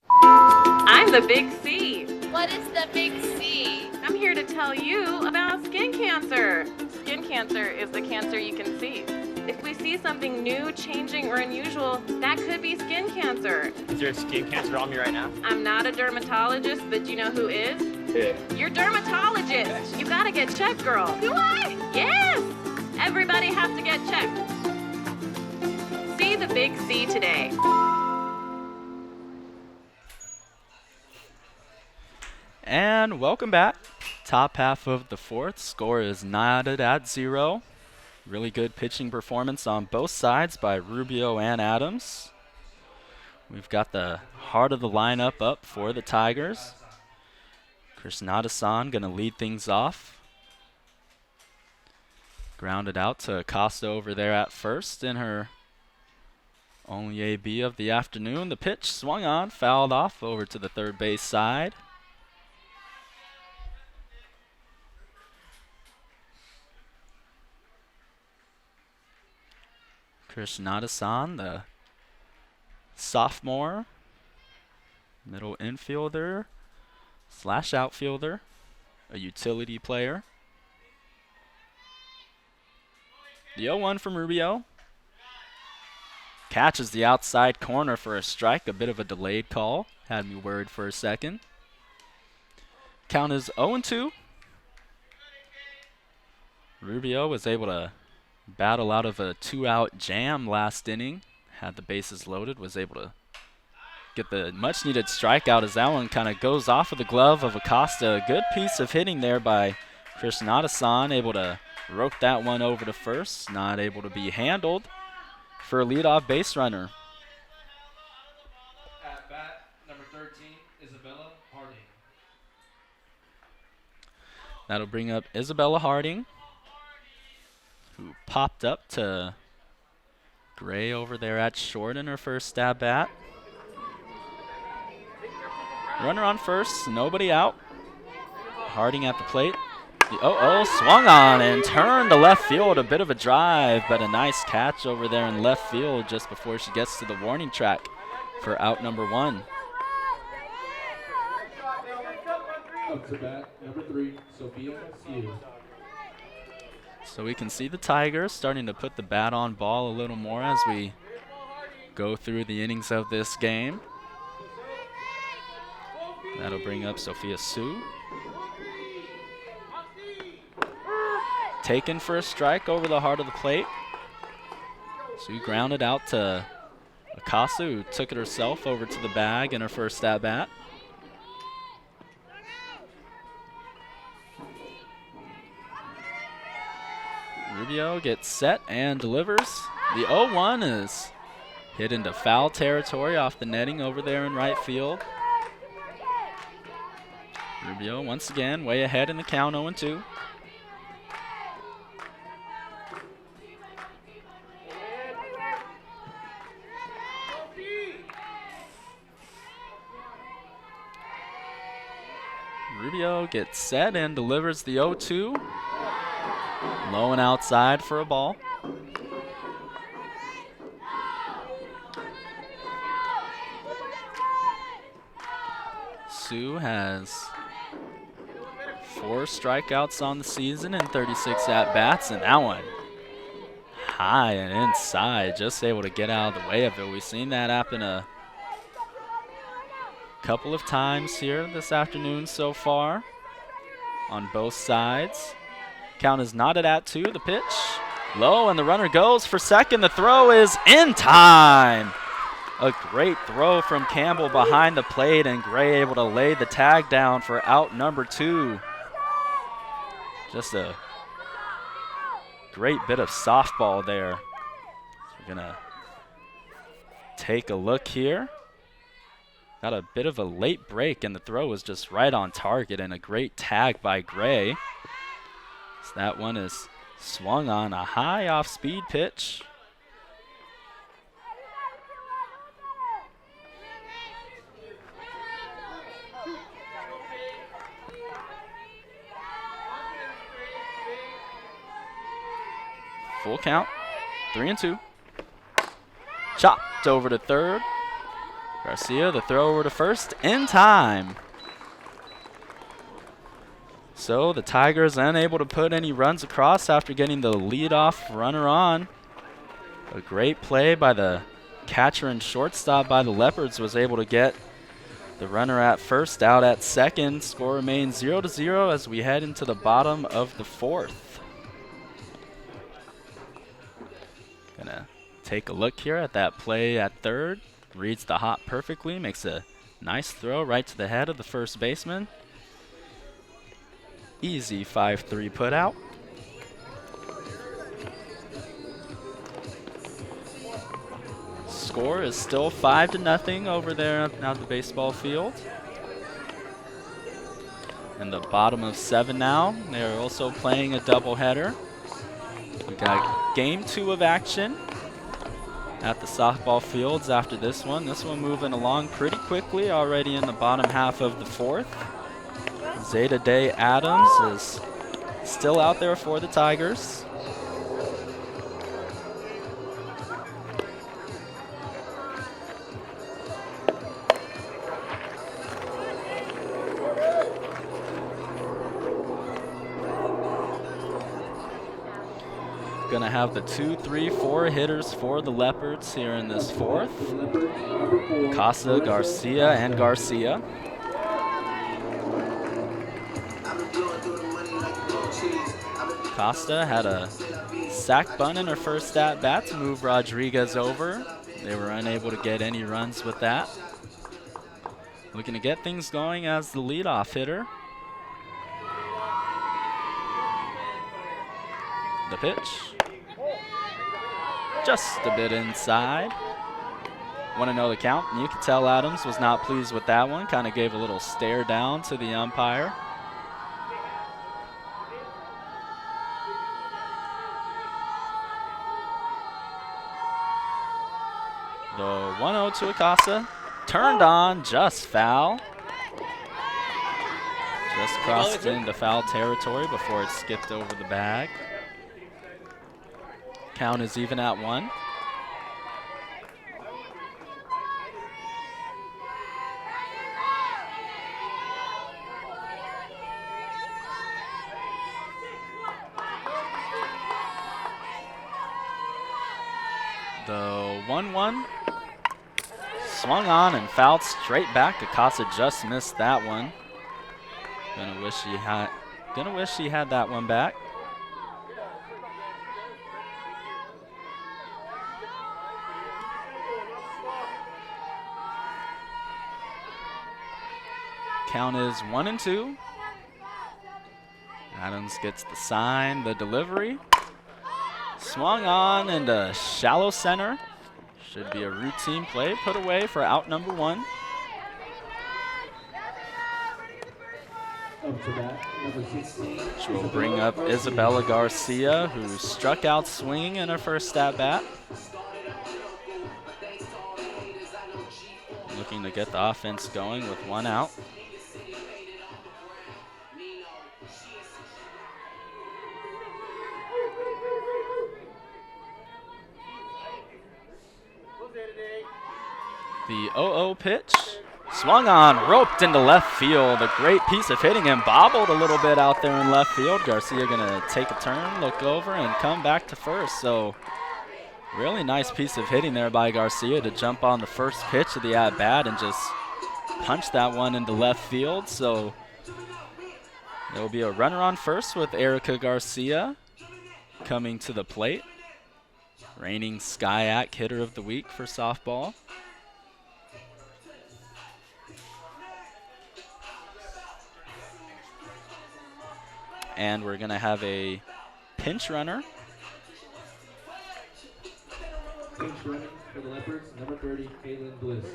I'm the Big C. What is the Big C? I'm here to tell you about skin cancer. Skin cancer is the cancer you can see. If we see something new, changing, or unusual, that could be skin cancer. Is there skin cancer on me right now? I'm not a dermatologist, but you know who is? Yeah. Your dermatologist. You gotta get checked, girl. Do I? Yes! Everybody has to get checked. See the Big C today. And welcome back. Top half of the 4th. Score is knotted at 0. Really good pitching performance on both sides by Rubio and Adams. We've got the heart of the lineup up for the Tigers. Krishnadasan going to lead things off. Grounded out to Acosta over there at first in her only AB of the afternoon. The pitch swung on, fouled off over to the third base side. Krishnadasan, the sophomore, middle infielder / outfielder, a utility player. The 0-1 from Rubio. Catches the outside corner for a strike, a bit of a delayed call. Had me worried for a second. Count is 0-2. Rubio was able to battle out of a 2-out jam last inning. Had the bases loaded, was able to get the much-needed strikeout as that one kind of goes off of the glove of Acosta. A good piece of hitting there by Krishnadasan, able to rope that one over to first. Not able to be handled for a leadoff base runner. At bat, number 13, Isabella Harding. That'll bring up Isabella Harding, who popped up to Gray over there at short in her first stab at. Runner on first, nobody out. Harding at the plate. The 0-0 swung on and turned to left field. A bit of a drive, but a nice catch over there in left field just before she gets to the warning track for out number 1. Up to bat, number 3, Sophia Su. So we can see the Tigers starting to put the bat on ball a little more as we go through the innings of this game. That'll bring up Sophia Su. Taken for a strike over the heart of the plate. Su grounded out to Acosta, who took it herself over to the bag in her first at bat. Rubio gets set and delivers. The 0-1 is hit into foul territory off the netting over there in right field. Rubio once again way ahead in the count, 0-2. Rubio gets set and delivers the 0-2. Low and outside for a ball. Sue has 4 strikeouts on the season and 36 at-bats, and that one high and inside, just able to get out of the way of it. We've seen that happen a couple of times here this afternoon so far on both sides. Count is knotted at 2. The pitch low, and the runner goes for second. The throw is in time. A great throw from Campbell behind the plate, and Gray able to lay the tag down for out number 2. Just a great bit of softball there. We're gonna take a look here. Got a bit of a late break, and the throw was just right on target, and a great tag by Gray. So that one is swung on a high off-speed pitch. Full count, 3-2. Chopped over to third. Garcia, the throw over to first, in time. So the Tigers unable to put any runs across after getting the leadoff runner on. A great play by the catcher and shortstop by the Leopards was able to get the runner at first out at second. Score remains 0-0 as we head into the bottom of the 4th. Gonna take a look here at that play at third. Reads the hop perfectly, makes a nice throw right to the head of the first baseman. Easy 5-3 put out. Score is still 5-0 over there at the baseball field. In the bottom of 7 now. They're also playing a doubleheader. We got game 2 of action at the softball fields after this one. This one moving along pretty quickly, already in the bottom half of the 4th. Zeta Day Adams is still out there for the Tigers. Gonna have the 2, 3, 4 hitters for the Leopards here in this 4th. Casa, Garcia, and Garcia. Costa had a sac bunt in her first at-bat to move Rodriguez over. They were unable to get any runs with that. Looking to get things going as the leadoff hitter. The pitch. Just a bit inside. Want to know the count? And you can tell Adams was not pleased with that one. Kind of gave a little stare down to the umpire. The 1-0 to Acasa. Turned on, just foul. Just crossed into foul territory before it skipped over the bag. Count is even at 1. The 1-1 swung on and fouled straight back. Acasa just missed that one. Gonna wish he had that one back. Count is 1-2. Adams gets the sign, the delivery. Swung on into shallow center. Should be a routine play. Put away for out number 1. Up to bat, number 16. Which will bring up Isabella Garcia, who struck out swinging in her first at-bat. Looking to get the offense going with one out. The 0-0 pitch. Swung on, roped into left field. A great piece of hitting and bobbled a little bit out there in left field. Garcia gonna take a turn, look over, and come back to first. So really nice piece of hitting there by Garcia to jump on the first pitch of the at-bat and just punch that one into left field. So there will be a runner on first with Erica Garcia coming to the plate. Reigning SCIAC hitter of the week for softball. And we're going to have a pinch runner. Pinch running for the Leopards, number 30, Kaylin Bliss.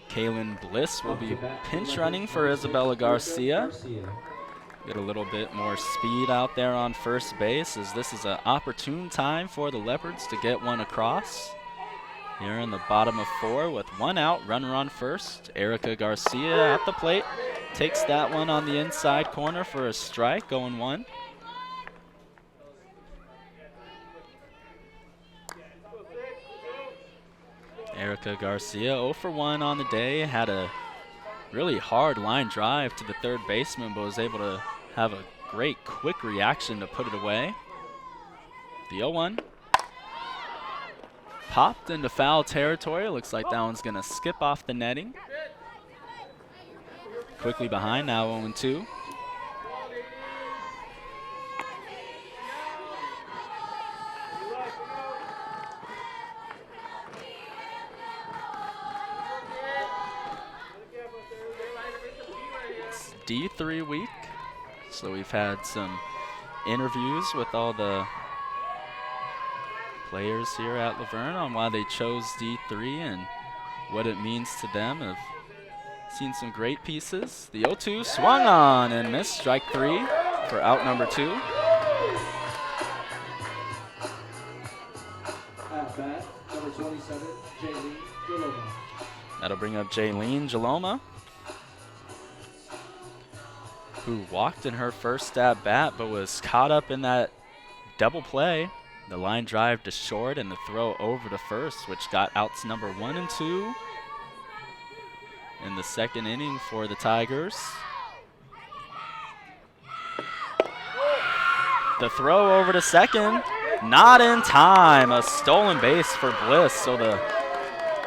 Kaylin Bliss will be pinch running for Isabella Garcia. Get a little bit more speed out there on first base, as this is an opportune time for the Leopards to get one across. Here in the bottom of 4 with one out, runner on first. Erica Garcia at the plate. Takes that one on the inside corner for a strike, going 1. Erica Garcia 0 for 1 on the day. Had a really hard line drive to the third baseman, but was able to have a great quick reaction to put it away. The 0-1. Popped into foul territory. Looks like that one's going to skip off the netting. Quickly behind, now 0-2. It's D3 week, so we've had some interviews with all the players here at Laverne on why they chose D3 and what it means to them. I've seen some great pieces. The 0-2 swung on and missed, strike 3 for out number 2. At bat, number 27, Jaylene Jaloma. That'll bring up Jaylene Jaloma, who walked in her first at bat but was caught up in that double play. The line drive to short and the throw over to first, which got outs number 1 and 2 in the second inning for the Tigers. The throw over to second, not in time. A stolen base for Bliss, so the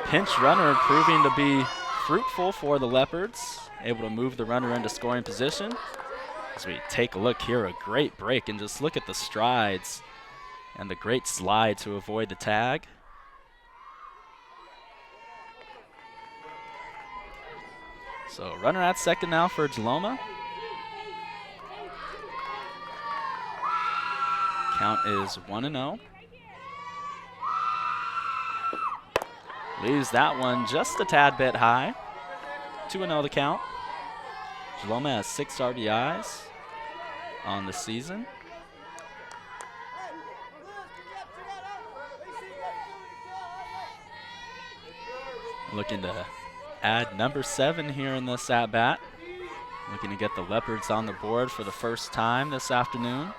pinch runner proving to be fruitful for the Leopards, able to move the runner into scoring position. As we take a look here, a great break, and just look at the strides and the great slide to avoid the tag. So runner at second now for Jaloma. Count is 1-0. Leaves that one just a tad bit high. 2-0 the count. Jaloma has 6 RBIs on the season. Looking to add number 7 here in this at-bat. Looking to get the Leopards on the board for the first time this afternoon.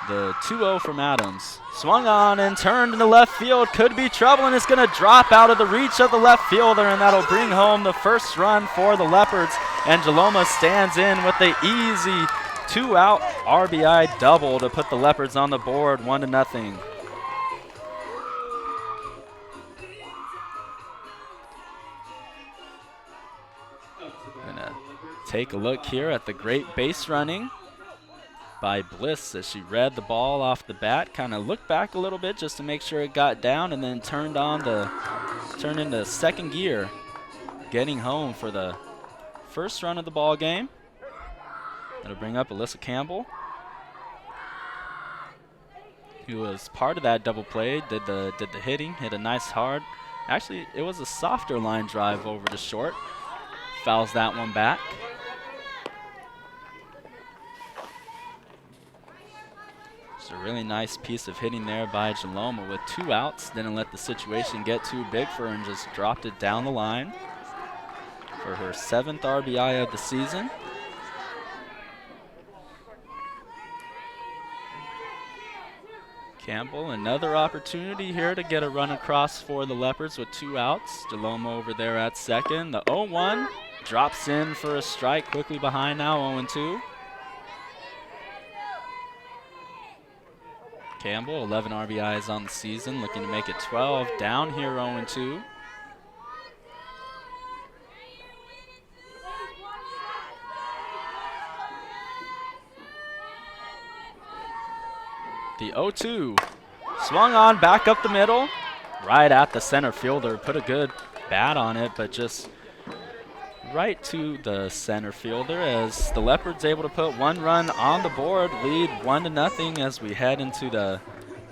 The 2-0 from Adams. Swung on and turned into left field. Could be trouble, and it's going to drop out of the reach of the left fielder, and that'll bring home the first run for the Leopards. And Jaloma stands in with the easy 2-out RBI double to put the Leopards on the board 1-0. Gonna take a look here at the great base running by Bliss as she read the ball off the bat, kind of looked back a little bit just to make sure it got down, and then turned into second gear, getting home for the first run of the ball game. That'll bring up Alyssa Campbell, who was part of that double play, did the hitting, hit a nice hard Actually, it was a softer line drive over to short. Fouls that one back. It's a really nice piece of hitting there by Jaloma with 2 outs. Didn't let the situation get too big for her and just dropped it down the line for her 7th RBI of the season. Campbell, another opportunity here to get a run across for the Leopards with 2 outs. Jaloma over there at second. The 0-1 drops in for a strike, quickly behind now, 0-2. Campbell, 11 RBIs on the season, looking to make it 12. Down here, 0-2. The 0-2 swung on back up the middle, right at the center fielder. Put a good bat on it, but just right to the center fielder as the Leopards able to put 1 run on the board, lead 1-0 as we head into the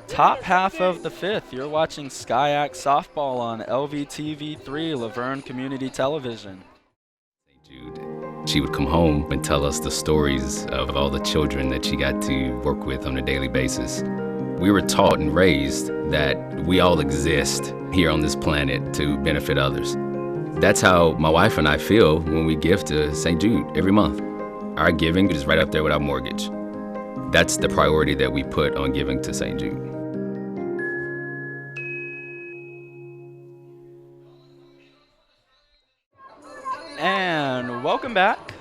top half of the 5th. You're watching SCIAC softball on LVTV3, Laverne Community Television. She would come home and tell us the stories of all the children that she got to work with on a daily basis. We were taught and raised that we all exist here on this planet to benefit others. That's how my wife and I feel when we give to St. Jude every month. Our giving is right up there with our mortgage. That's the priority that we put on giving to St. Jude. And welcome back.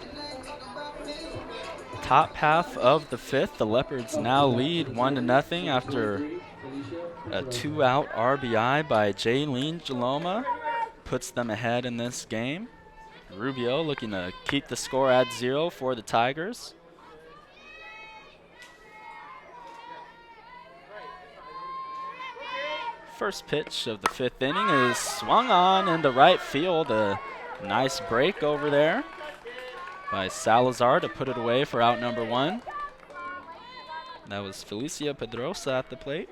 Top half of the 5th. The Leopards now lead 1-0 after a 2-out RBI by Jaylene Jaloma. Puts them ahead in this game. Rubio looking to keep the score at 0 for the Tigers. First pitch of the 5th inning is swung on into right field. A nice break over there by Salazar to put it away for out number 1. That was Felicia Pedrosa at the plate.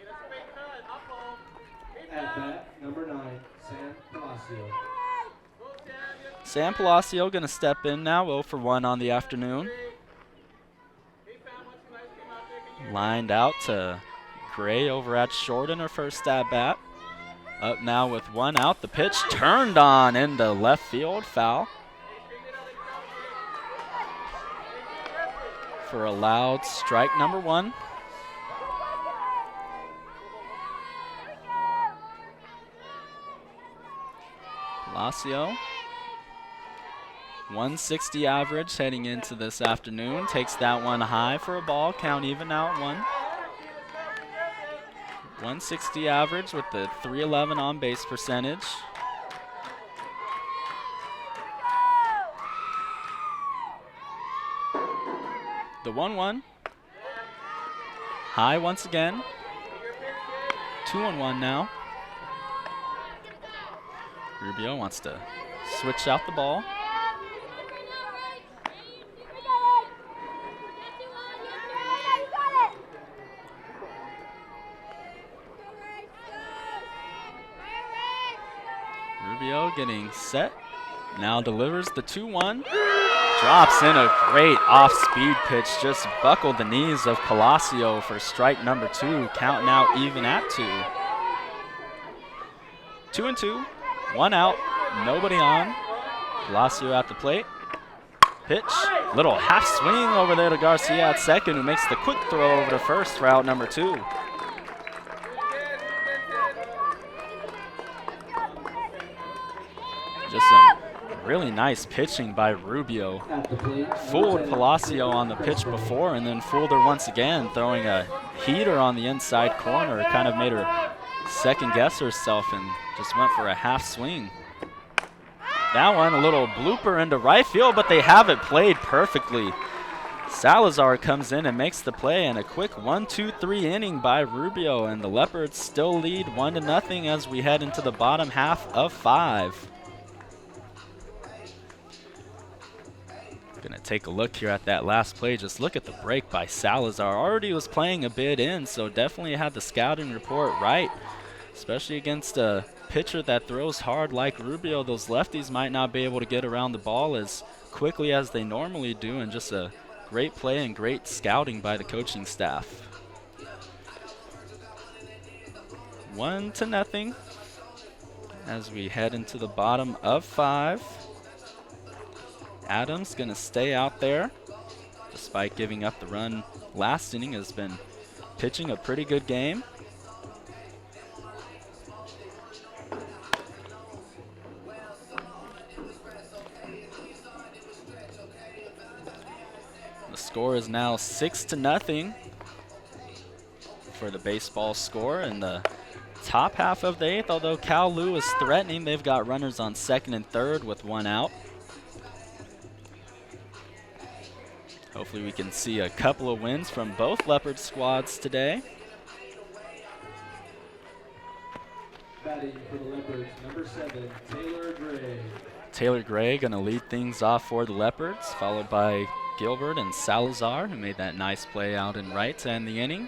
At bat, number 9, Sam Palacio. Sam Palacio going to step in now, 0 for 1 on the afternoon. Lined out to Gray over at short in her first at bat. Up now with 1 out. The pitch turned on into left field, foul. For a loud strike number 1. Palacio, 160 average heading into this afternoon. Takes that one high for a ball. Count even now at 1. 160 average with the .311 on base percentage. The 1-1. High once again. 2-1 now. Rubio wants to switch out the ball. Rubio getting set. Now delivers the 2-1. Drops in a great off-speed pitch. Just buckled the knees of Palacio for strike number 2. Count now even at 2. 2-2. 1 out. Nobody on. Palacio at the plate. Pitch. Little half swing over there to Garcia at second, who makes the quick throw over to first for out number 2. Just some really nice pitching by Rubio. Fooled Palacio on the pitch before and then fooled her once again, throwing a heater on the inside corner. Kind of made her second guess herself and just went for a half swing. That one, a little blooper into right field, but they have it played perfectly. Salazar comes in and makes the play, and a quick 1-2-3 inning by Rubio, and the Leopards still lead 1-0 as we head into the bottom half of 5. Gonna take a look here at that last play. Just look at the break by Salazar. Already was playing a bit in, so definitely had the scouting report right especially against a pitcher that throws hard like Rubio. Those lefties might not be able to get around the ball as quickly as they normally do, and just a great play and great scouting by the coaching staff. 1-0 as we head into the bottom of 5. Adams gonna stay out there despite giving up the run last inning. Has been pitching a pretty good game. The score is now 6-0 for the baseball score in the top half of the 8th. Although Cal Lou is threatening, they've got runners on 2nd and 3rd with 1 out. Hopefully we can see a couple of wins from both Leopard squads today. Batting for the Leopards, number 7, Taylor Gray. Taylor Gray going to lead things off for the Leopards, followed by Gilbert and Salazar, who made that nice play out in right to end the inning.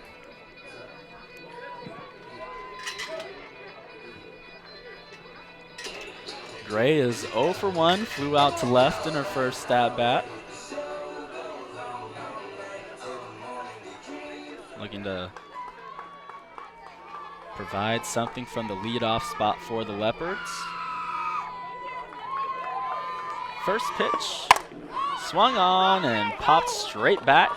Gray is 0 for 1, flew out to left in her first at-bat. Looking to provide something from the leadoff spot for the Leopards. First pitch, swung on and popped straight back.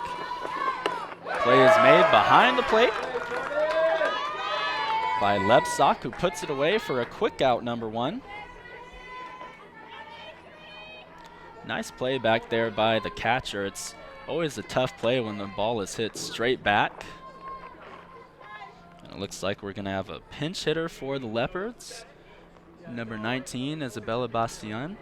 Play is made behind the plate by Lebsock, who puts it away for a quick out, number 1. Nice play back there by the catcher. It's always a tough play when the ball is hit straight back. And it looks like we're going to have a pinch hitter for the Leopards. Number 19, Isabella Bastian.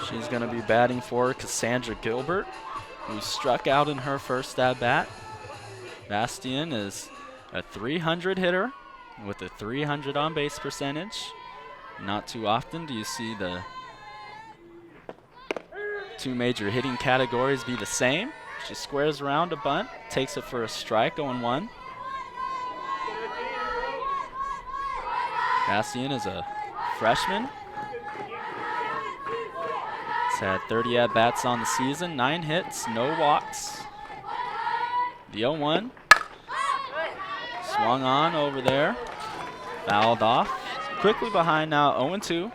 She's going to be batting for Cassandra Gilbert, who struck out in her first at-bat. Bastian is a 300 hitter with a 300 on-base percentage. Not too often do you see the two major hitting categories be the same. She squares around a bunt, takes it for a strike, 0-1. Bastian is a freshman. He's had 30 at-bats on the season, 9 hits, no walks. The 0-1. Swung on over there. Fouled off. Quickly behind now, 0-2.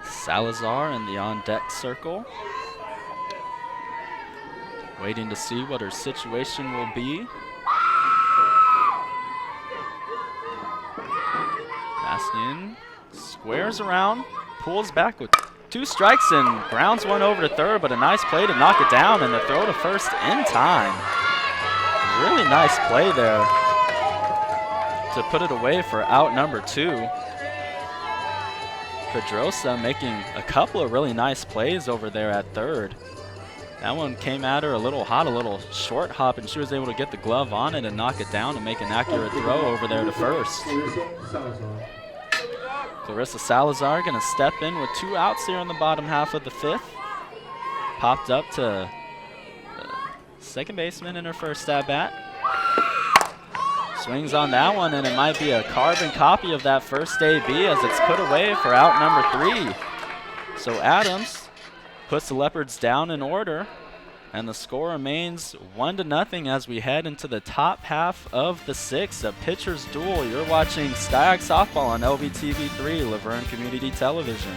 Salazar in the on-deck circle. Waiting to see what her situation will be. Bastian squares around, pulls back with 2 strikes and grounds one over to third, but a nice play to knock it down and the throw to first in time. Really nice play there to put it away for out number 2. Pedrosa making a couple of really nice plays over there at third. That one came at her a little hot, a little short hop, and she was able to get the glove on it and knock it down and make an accurate throw over there to first. Clarissa Salazar going to step in with 2 outs here in the bottom half of the 5th. Popped up to the second baseman in her first at-bat. Swings on that one, and it might be a carbon copy of that first AB as it's put away for out number 3. So Adams puts the Leopards down in order, and the score remains 1-0 as we head into the top half of the 6th, a pitcher's duel. You're watching Skyhawk Softball on LVTV3, Laverne Community Television.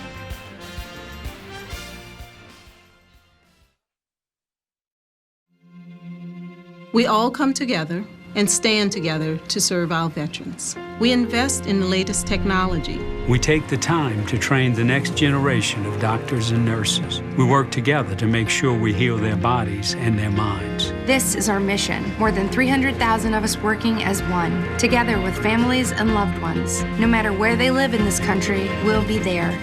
We all come together and stand together to serve our veterans. We invest in the latest technology. We take the time to train the next generation of doctors and nurses. We work together to make sure we heal their bodies and their minds. This is our mission. More than 300,000 of us working as one, together with families and loved ones. No matter where they live in this country, we'll be there.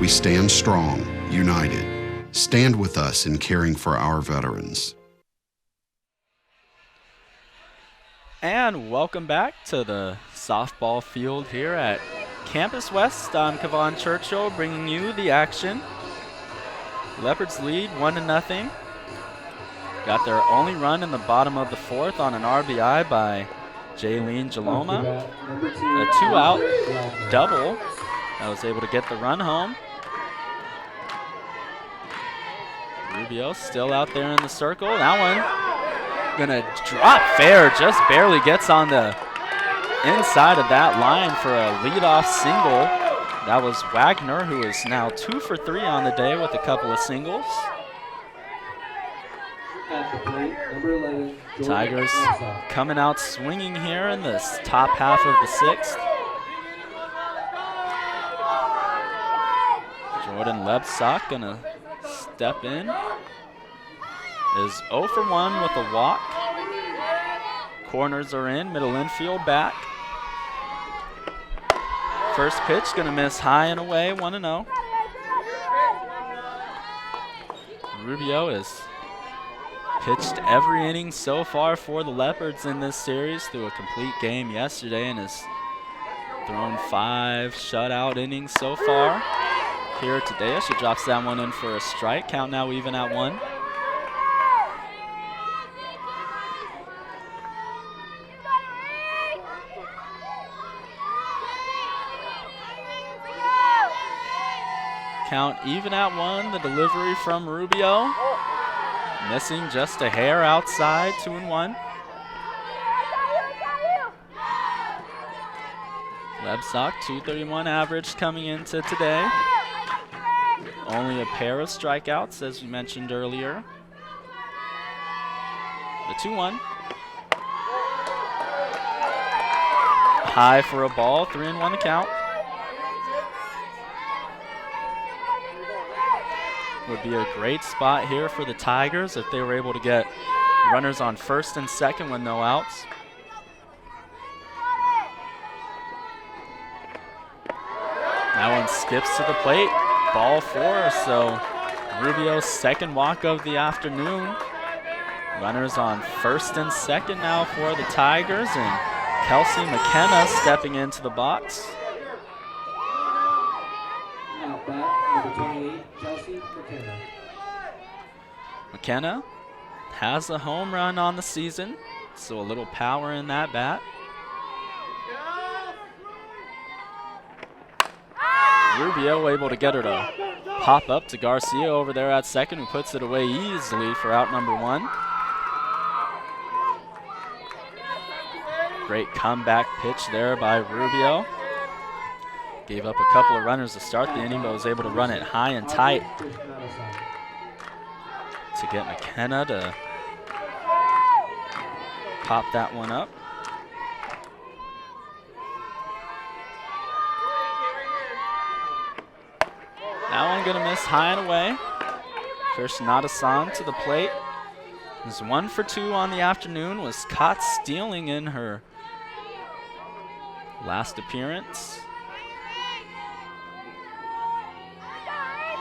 We stand strong, united. Stand with us in caring for our veterans. And welcome back to the softball field here at Campus West. I'm Kevon Churchill bringing you the action. Leopards lead 1-0. Got their only run in the bottom of the fourth on an RBI by Jaylene Jaloma. A 2-out double that was able to get the run home. Rubio still out there in the circle. That one gonna drop fair, just barely gets on the inside of that line for a leadoff single. That was Wagner, who is now 2 for 3 on the day with a couple of singles. At the plate, number 11, Tigers coming out swinging here in this top half of the sixth. Jordan Lebsock gonna step in. Is 0 for 1 with a walk. Corners are in, middle infield back. First pitch gonna miss high and away, 1-0. Rubio has pitched every inning so far for the Leopards in this series through a complete game yesterday and has thrown 5 shutout innings so far here today. She drops that one in for a strike. Count now even at 1. Count even at 1. The delivery from Rubio. Missing just a hair outside, 2-1. Lebsock, 231 average coming into today. Only a pair of strikeouts, as we mentioned earlier. The 2-1. High for a ball, 3-1 the count. Would be a great spot here for the Tigers if they were able to get runners on first and second with no outs. That one skips to the plate. Ball 4, so Rubio's second walk of the afternoon. Runners on first and second now for the Tigers, and Kelsey McKenna stepping into the box. Now back, number 28, Chelsea McKenna. McKenna has a home run on the season, so a little power in that bat. Rubio able to get her to pop up to Garcia over there at second, who puts it away easily for out number 1. Great comeback pitch there by Rubio. Gave up a couple of runners to start the inning, but was able to run it high and tight to get McKenna to pop that one up. That one gonna miss high and away. Krishnadasan to the plate. Was 1 for 2 on the afternoon, was caught stealing in her last appearance.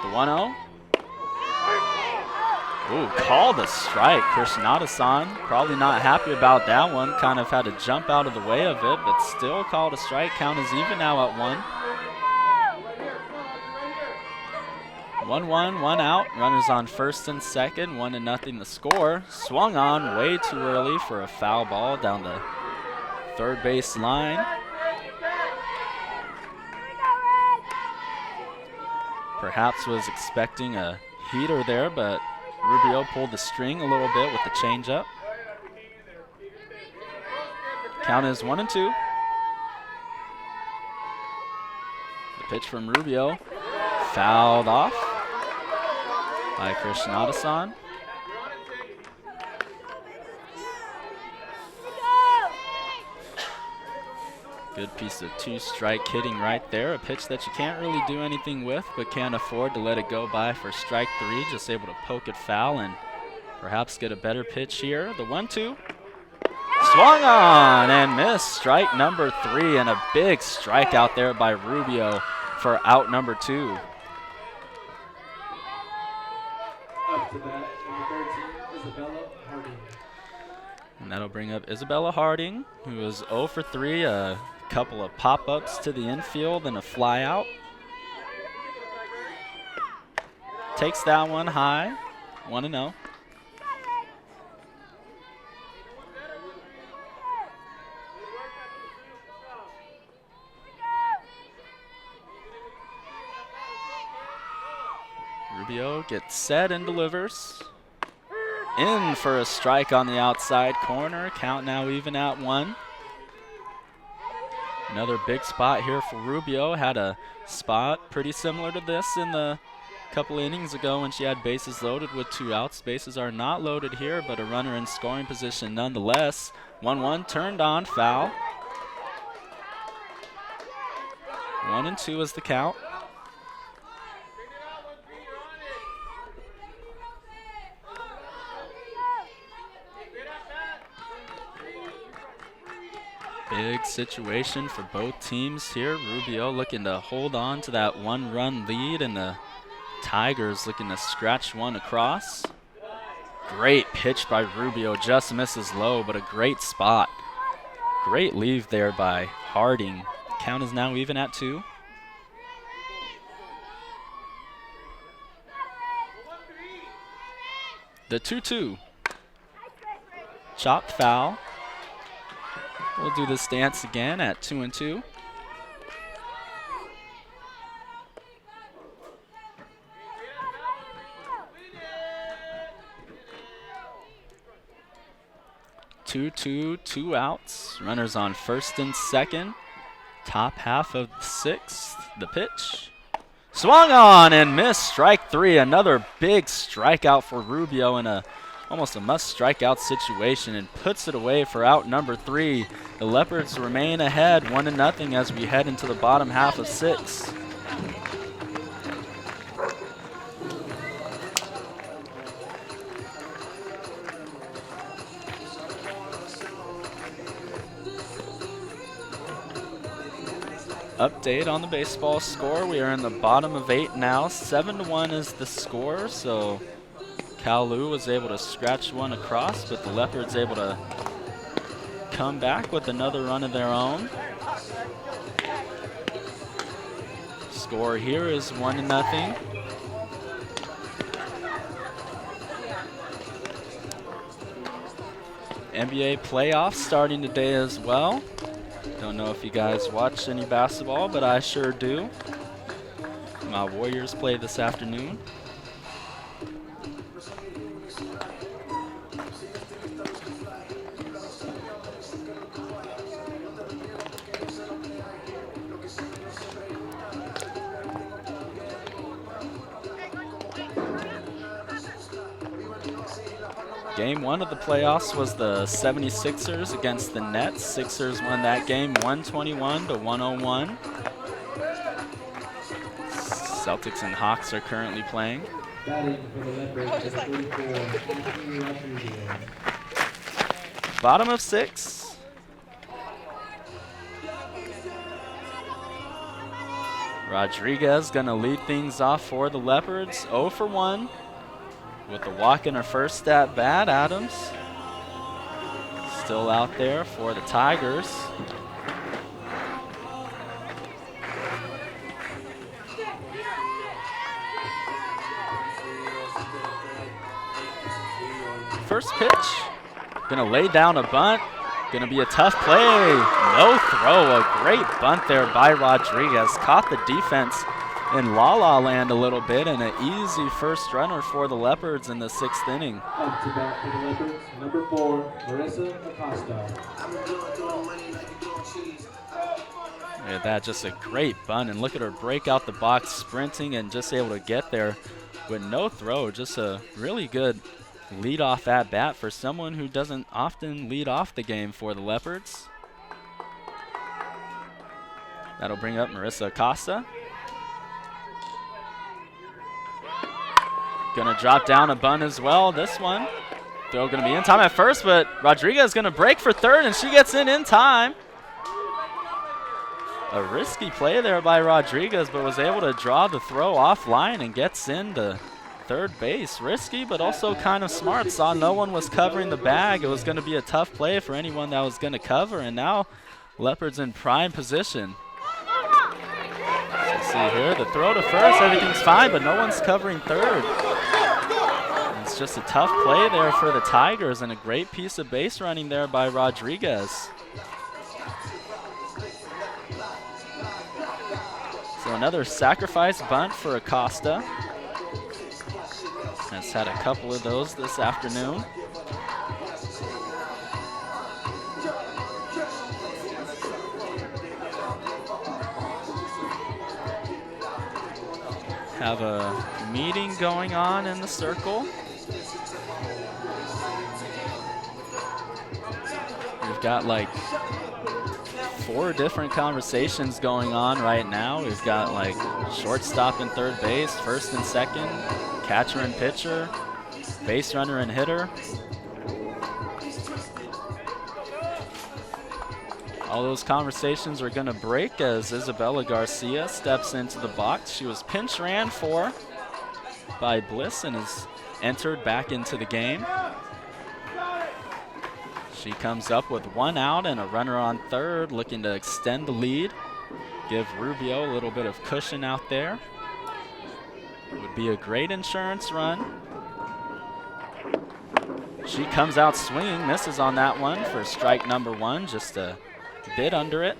The 1-0. Ooh, called a strike. Krishnadasan probably not happy about that one. Kind of had to jump out of the way of it, but still called a strike. Count is even now at 1. 1-1, 1 out. Runners on first and second. 1-0 the score. Swung on way too early for a foul ball down the third base line. Perhaps was expecting a heater there, but Rubio pulled the string a little bit with the changeup. Count is 1-2. The pitch from Rubio fouled off by Krishnadasan. Good piece of 2-strike hitting right there. A pitch that you can't really do anything with, but can't afford to let it go by for strike 3. Just able to poke it foul and perhaps get a better pitch here. The 1-2. Swung on and missed. Strike number 3, and a big strike out there by Rubio for out number 2. Up to bat, number 13, Isabella Harding. And that'll bring up Isabella Harding, who is 0 for 3, a couple of pop-ups to the infield and a fly out. Takes that one high, 1-0. Rubio gets set and delivers. In for a strike on the outside corner. Count now even at 1. Another big spot here for Rubio. Had a spot pretty similar to this in the couple innings ago when she had bases loaded with 2 outs. Bases are not loaded here, but a runner in scoring position nonetheless. 1-1 turned on, foul. 1-2 is the count. Big situation for both teams here. Rubio looking to hold on to that 1-run lead, and the Tigers looking to scratch one across. Great pitch by Rubio, just misses low, but a great spot. Great leave there by Harding. Count is now even at 2. The 2-2. Chopped foul. We'll do this dance again at 2-2. Two outs. Runners on first and second. Top half of the 6th. The pitch. Swung on and missed. Strike 3. Another big strikeout for Rubio in almost a must-strikeout situation, and puts it away for out number 3. The Leopards remain ahead 1-0 as we head into the bottom half of 6. Update on the baseball score. We are in the bottom of 8 now. 7-1 is the score, so Kalu was able to scratch one across, but the Leopards able to come back with another run of their own. Score here is 1-0. NBA playoffs starting today as well. Don't know if you guys watch any basketball, but I sure do. My Warriors play this afternoon. Game 1 of the playoffs was the 76ers against the Nets. Sixers won that game 121-101. Celtics and Hawks are currently playing. Bottom of 6. Rodriguez gonna lead things off for the Leopards. 0 for 1. With the walk in her first at bat, Adams still out there for the Tigers. First pitch, gonna lay down a bunt, gonna be a tough play. No throw, a great bunt there by Rodriguez. Caught the defense in La-La land a little bit, and an easy first runner for the Leopards in the 6th inning. Up to bat for the Leopards, number 4, Marissa Acosta. Look at that, just a great bunt, and look at her break out the box, sprinting and just able to get there with no throw. Just a really good leadoff at bat for someone who doesn't often lead off the game for the Leopards. That'll bring up Marissa Acosta. Gonna drop down a bunt as well. This one, throw gonna be in time at first, but Rodriguez gonna break for third, and she gets in time. A risky play there by Rodriguez, but was able to draw the throw offline and gets into third base. Risky, but also kind of smart. Saw no one was covering the bag. It was going to be a tough play for anyone that was going to cover, and now Leopards in prime position. So see here, the throw to first, everything's fine, but no one's covering third. It's just a tough play there for the Tigers, and a great piece of base running there by Rodriguez. So another sacrifice bunt for Acosta. Has had a couple of those this afternoon. Have a meeting going on in the circle. We've got like 4 different conversations going on right now. We've got like shortstop and third base, first and second, catcher and pitcher, base runner and hitter. All those conversations are going to break as Isabella Garcia steps into the box. She was pinch ran for by Bliss and is entered back into the game. She comes up with 1 out and a runner on third, looking to extend the lead. Give Rubio a little bit of cushion out there. Would be a great insurance run. She comes out swinging, misses on that one for strike number 1, just a bit under it.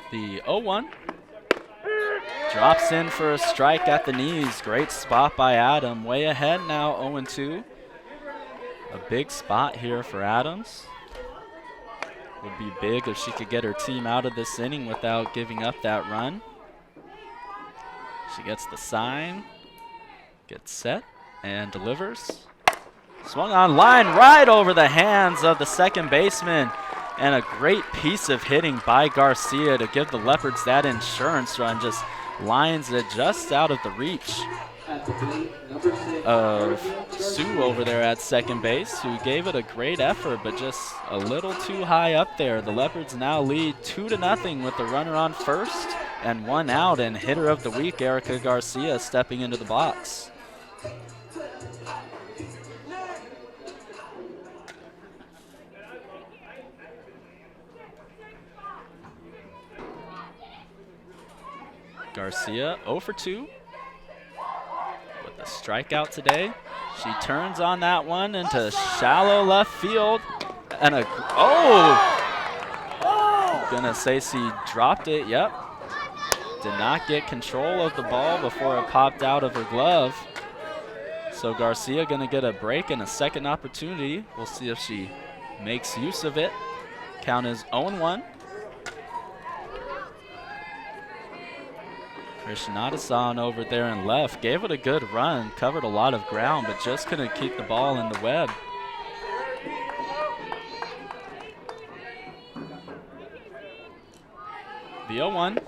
The 0-1 drops in for a strike at the knees. Great spot by Adam. Way ahead now, 0-2. A big spot here for Adams. Would be big if she could get her team out of this inning without giving up that run. She gets the sign, gets set, and delivers. Swung on line right over the hands of the second baseman. And a great piece of hitting by Garcia to give the Leopards that insurance run. Just lines it just out of the reach of Sue over there at second base, who gave it a great effort, but just a little too high up there. The Leopards now lead 2-0 with the runner on first and 1 out, and hitter of the week, Erica Garcia, stepping into the box. Garcia 0 for 2 with a strikeout today. She turns on that one into shallow left field, and gonna say she dropped it. Yep, did not get control of the ball before it popped out of her glove. So Garcia gonna get a break and a second opportunity. We'll see if she makes use of it. Count is 0-1. Krishnadasan over there in left gave it a good run, covered a lot of ground, but just couldn't keep the ball in the web. The 0-1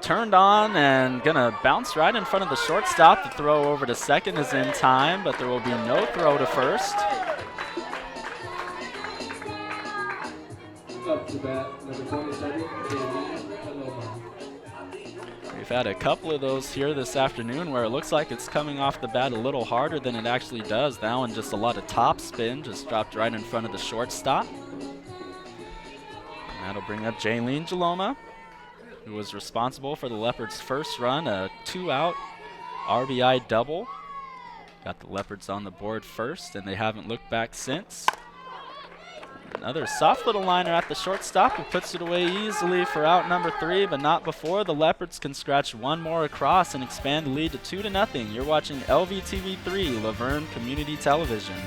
turned on and gonna bounce right in front of the shortstop. The throw over to second is in time, but there will be no throw to first. Up to bat, number 27, We've had a couple of those here this afternoon where it looks like it's coming off the bat a little harder than it actually does. That one just a lot of top spin, just dropped right in front of the shortstop. And that'll bring up Jaylene Jaloma, who was responsible for the Leopards' first run, a 2-out RBI double. Got the Leopards on the board first, and they haven't looked back since. Another soft little liner at the shortstop, who puts it away easily for out number 3, but not before the Leopards can scratch one more across and expand the lead to 2-0. You're watching LVTV3, Laverne Community Television.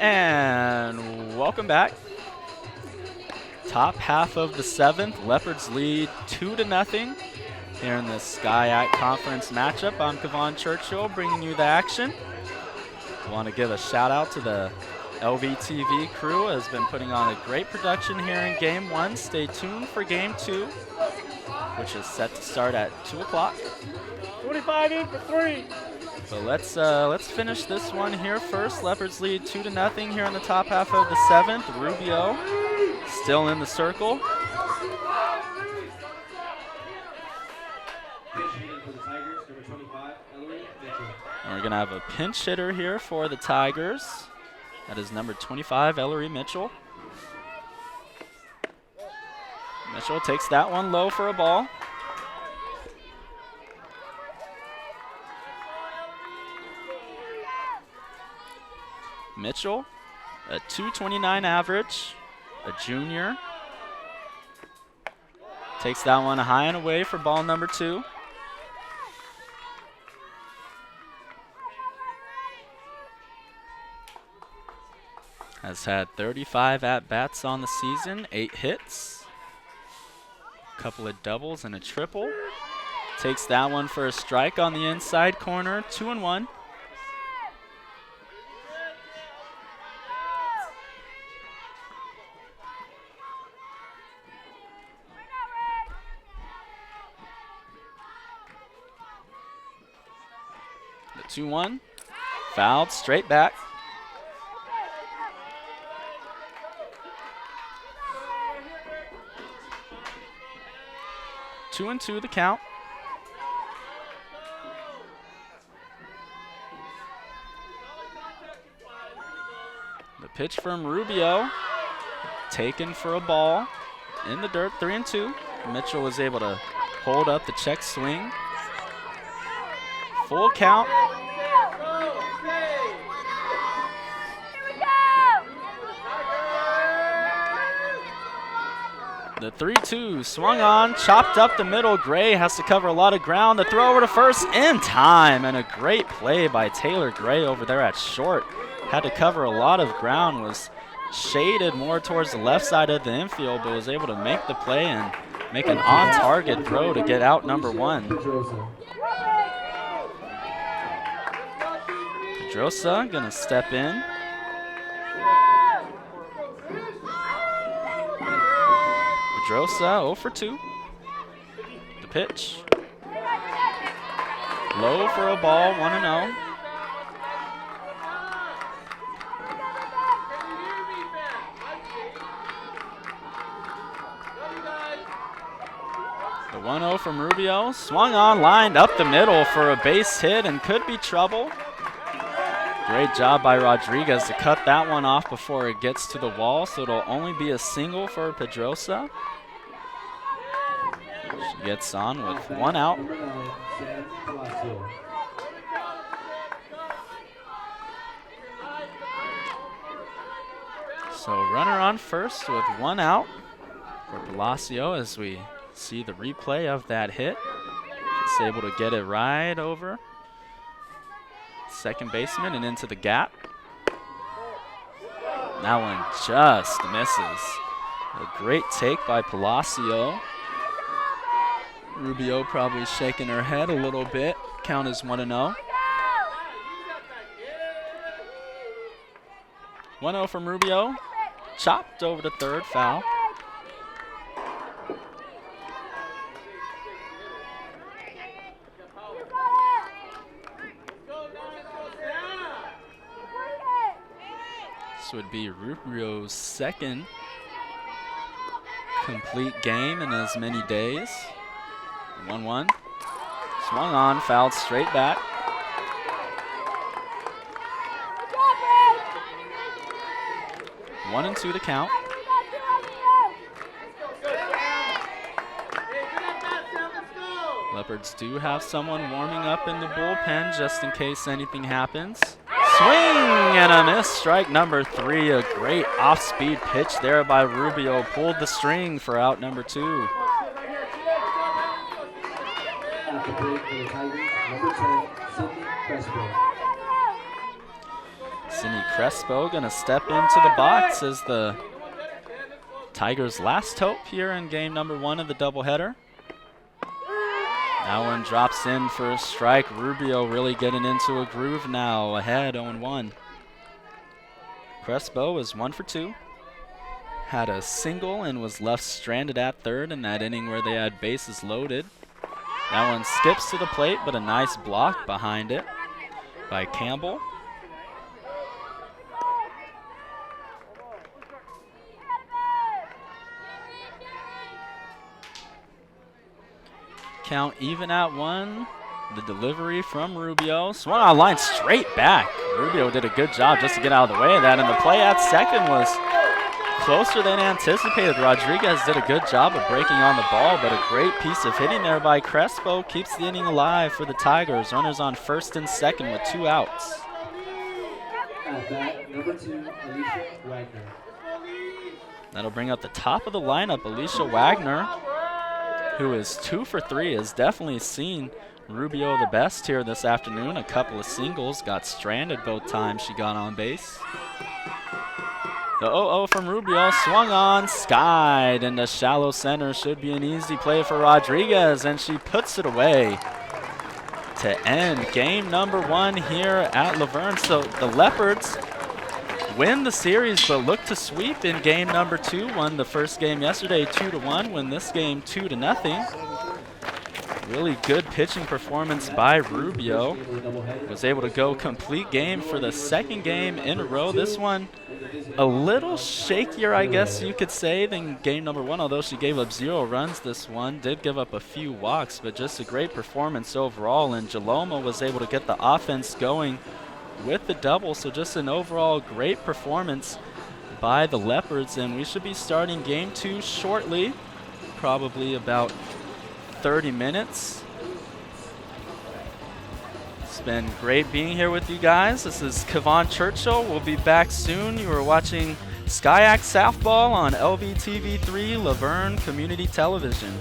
And welcome back. Top half of the 7th. Leopards lead 2-0 here in the SCIAC Conference matchup. I'm Kevon Churchill bringing you the action. I want to give a shout out to the LVTV crew has been putting on a great production here in Game 1. Stay tuned for Game 2, which is set to start at 2 o'clock. 25 in for 3. So let's finish this one here first. Leopards lead 2-0 here in the top half of the 7th. Rubio still in the circle. And we're going to have a pinch hitter here for the Tigers. That is number 25, Ellery Mitchell. Mitchell takes that one low for a ball. Mitchell, a .229 average, a junior. Takes that one high and away for ball number 2. Has had 35 at-bats on the season, 8 hits, a couple of doubles and a triple. Takes that one for a strike on the inside corner, 2-1. The 2-1, fouled, straight back. Two and 2 the count. The pitch from Rubio, taken for a ball in the dirt, 3-2. Mitchell was able to hold up the check swing. Full count. The 3-2 swung on, chopped up the middle. Gray has to cover a lot of ground. The throw over to first in time, and a great play by Taylor Gray over there at short. Had to cover a lot of ground, was shaded more towards the left side of the infield, but was able to make the play and make an on-target throw to get out number 1. Pedrosa gonna step in. Pedrosa 0 for 2. The pitch. Low for a ball, 1-0. The 1-0 from Rubio. Swung on, lined up the middle for a base hit and could be trouble. Great job by Rodriguez to cut that one off before it gets to the wall, so it'll only be a single for Pedrosa. She gets on with 1 out. So runner on first with 1 out for Palacio as we see the replay of that hit. Just able to get it right over second baseman and into the gap. That one just misses. A great take by Palacio. Rubio probably shaking her head a little bit. Count is 1-0. 1-0 from Rubio. Chopped over to third, foul. This would be Rubio's second complete game in as many days. 1-1. Swung on, fouled straight back. One and 2 to count. Leopards do have someone warming up in the bullpen just in case anything happens. Swing and a miss. Strike number 3. A great off-speed pitch there by Rubio. Pulled the string for out number 2. Sydney Crespo gonna step into the box as the Tigers' last hope here in game number 1 of the doubleheader. That one drops in for a strike. Rubio really getting into a groove now, ahead 0-1. Crespo is 1 for 2. Had a single and was left stranded at third in that inning where they had bases loaded. That one skips to the plate, but a nice block behind it by Campbell. Count even at 1. The delivery from Rubio. Swung on line straight back. Rubio did a good job just to get out of the way of that, and the play at second was closer than anticipated. Rodriguez did a good job of breaking on the ball, but a great piece of hitting there by Crespo keeps the inning alive for the Tigers. Runners on first and second with 2 outs. At bat, number 2, Alicia Wagner. That'll bring up the top of the lineup, Alicia Wagner, who is 2 for 3, has definitely seen Rubio the best here this afternoon. A couple of singles, got stranded both times she got on base. The 0-0 from Rubio, swung on, skied into shallow center. Should be an easy play for Rodriguez, and she puts it away to end game number 1 here at Laverne. So the Leopards win the series, but look to sweep in game number 2. Won the first game yesterday 2-1, win this game 2-0. Really good pitching performance by Rubio. Was able to go complete game for the second game in a row. This one a little shakier, I guess you could say, than game number 1, although she gave up 0 runs this one. Did give up a few walks, but just a great performance overall. And Jaloma was able to get the offense going with the double, so just an overall great performance by the Leopards. And we should be starting game 2 shortly, probably about 30 minutes. It's been great being here with you guys. This is Kevon Churchill. We'll be back soon. You are watching SkyAct Softball on LVTV3 Laverne Community Television.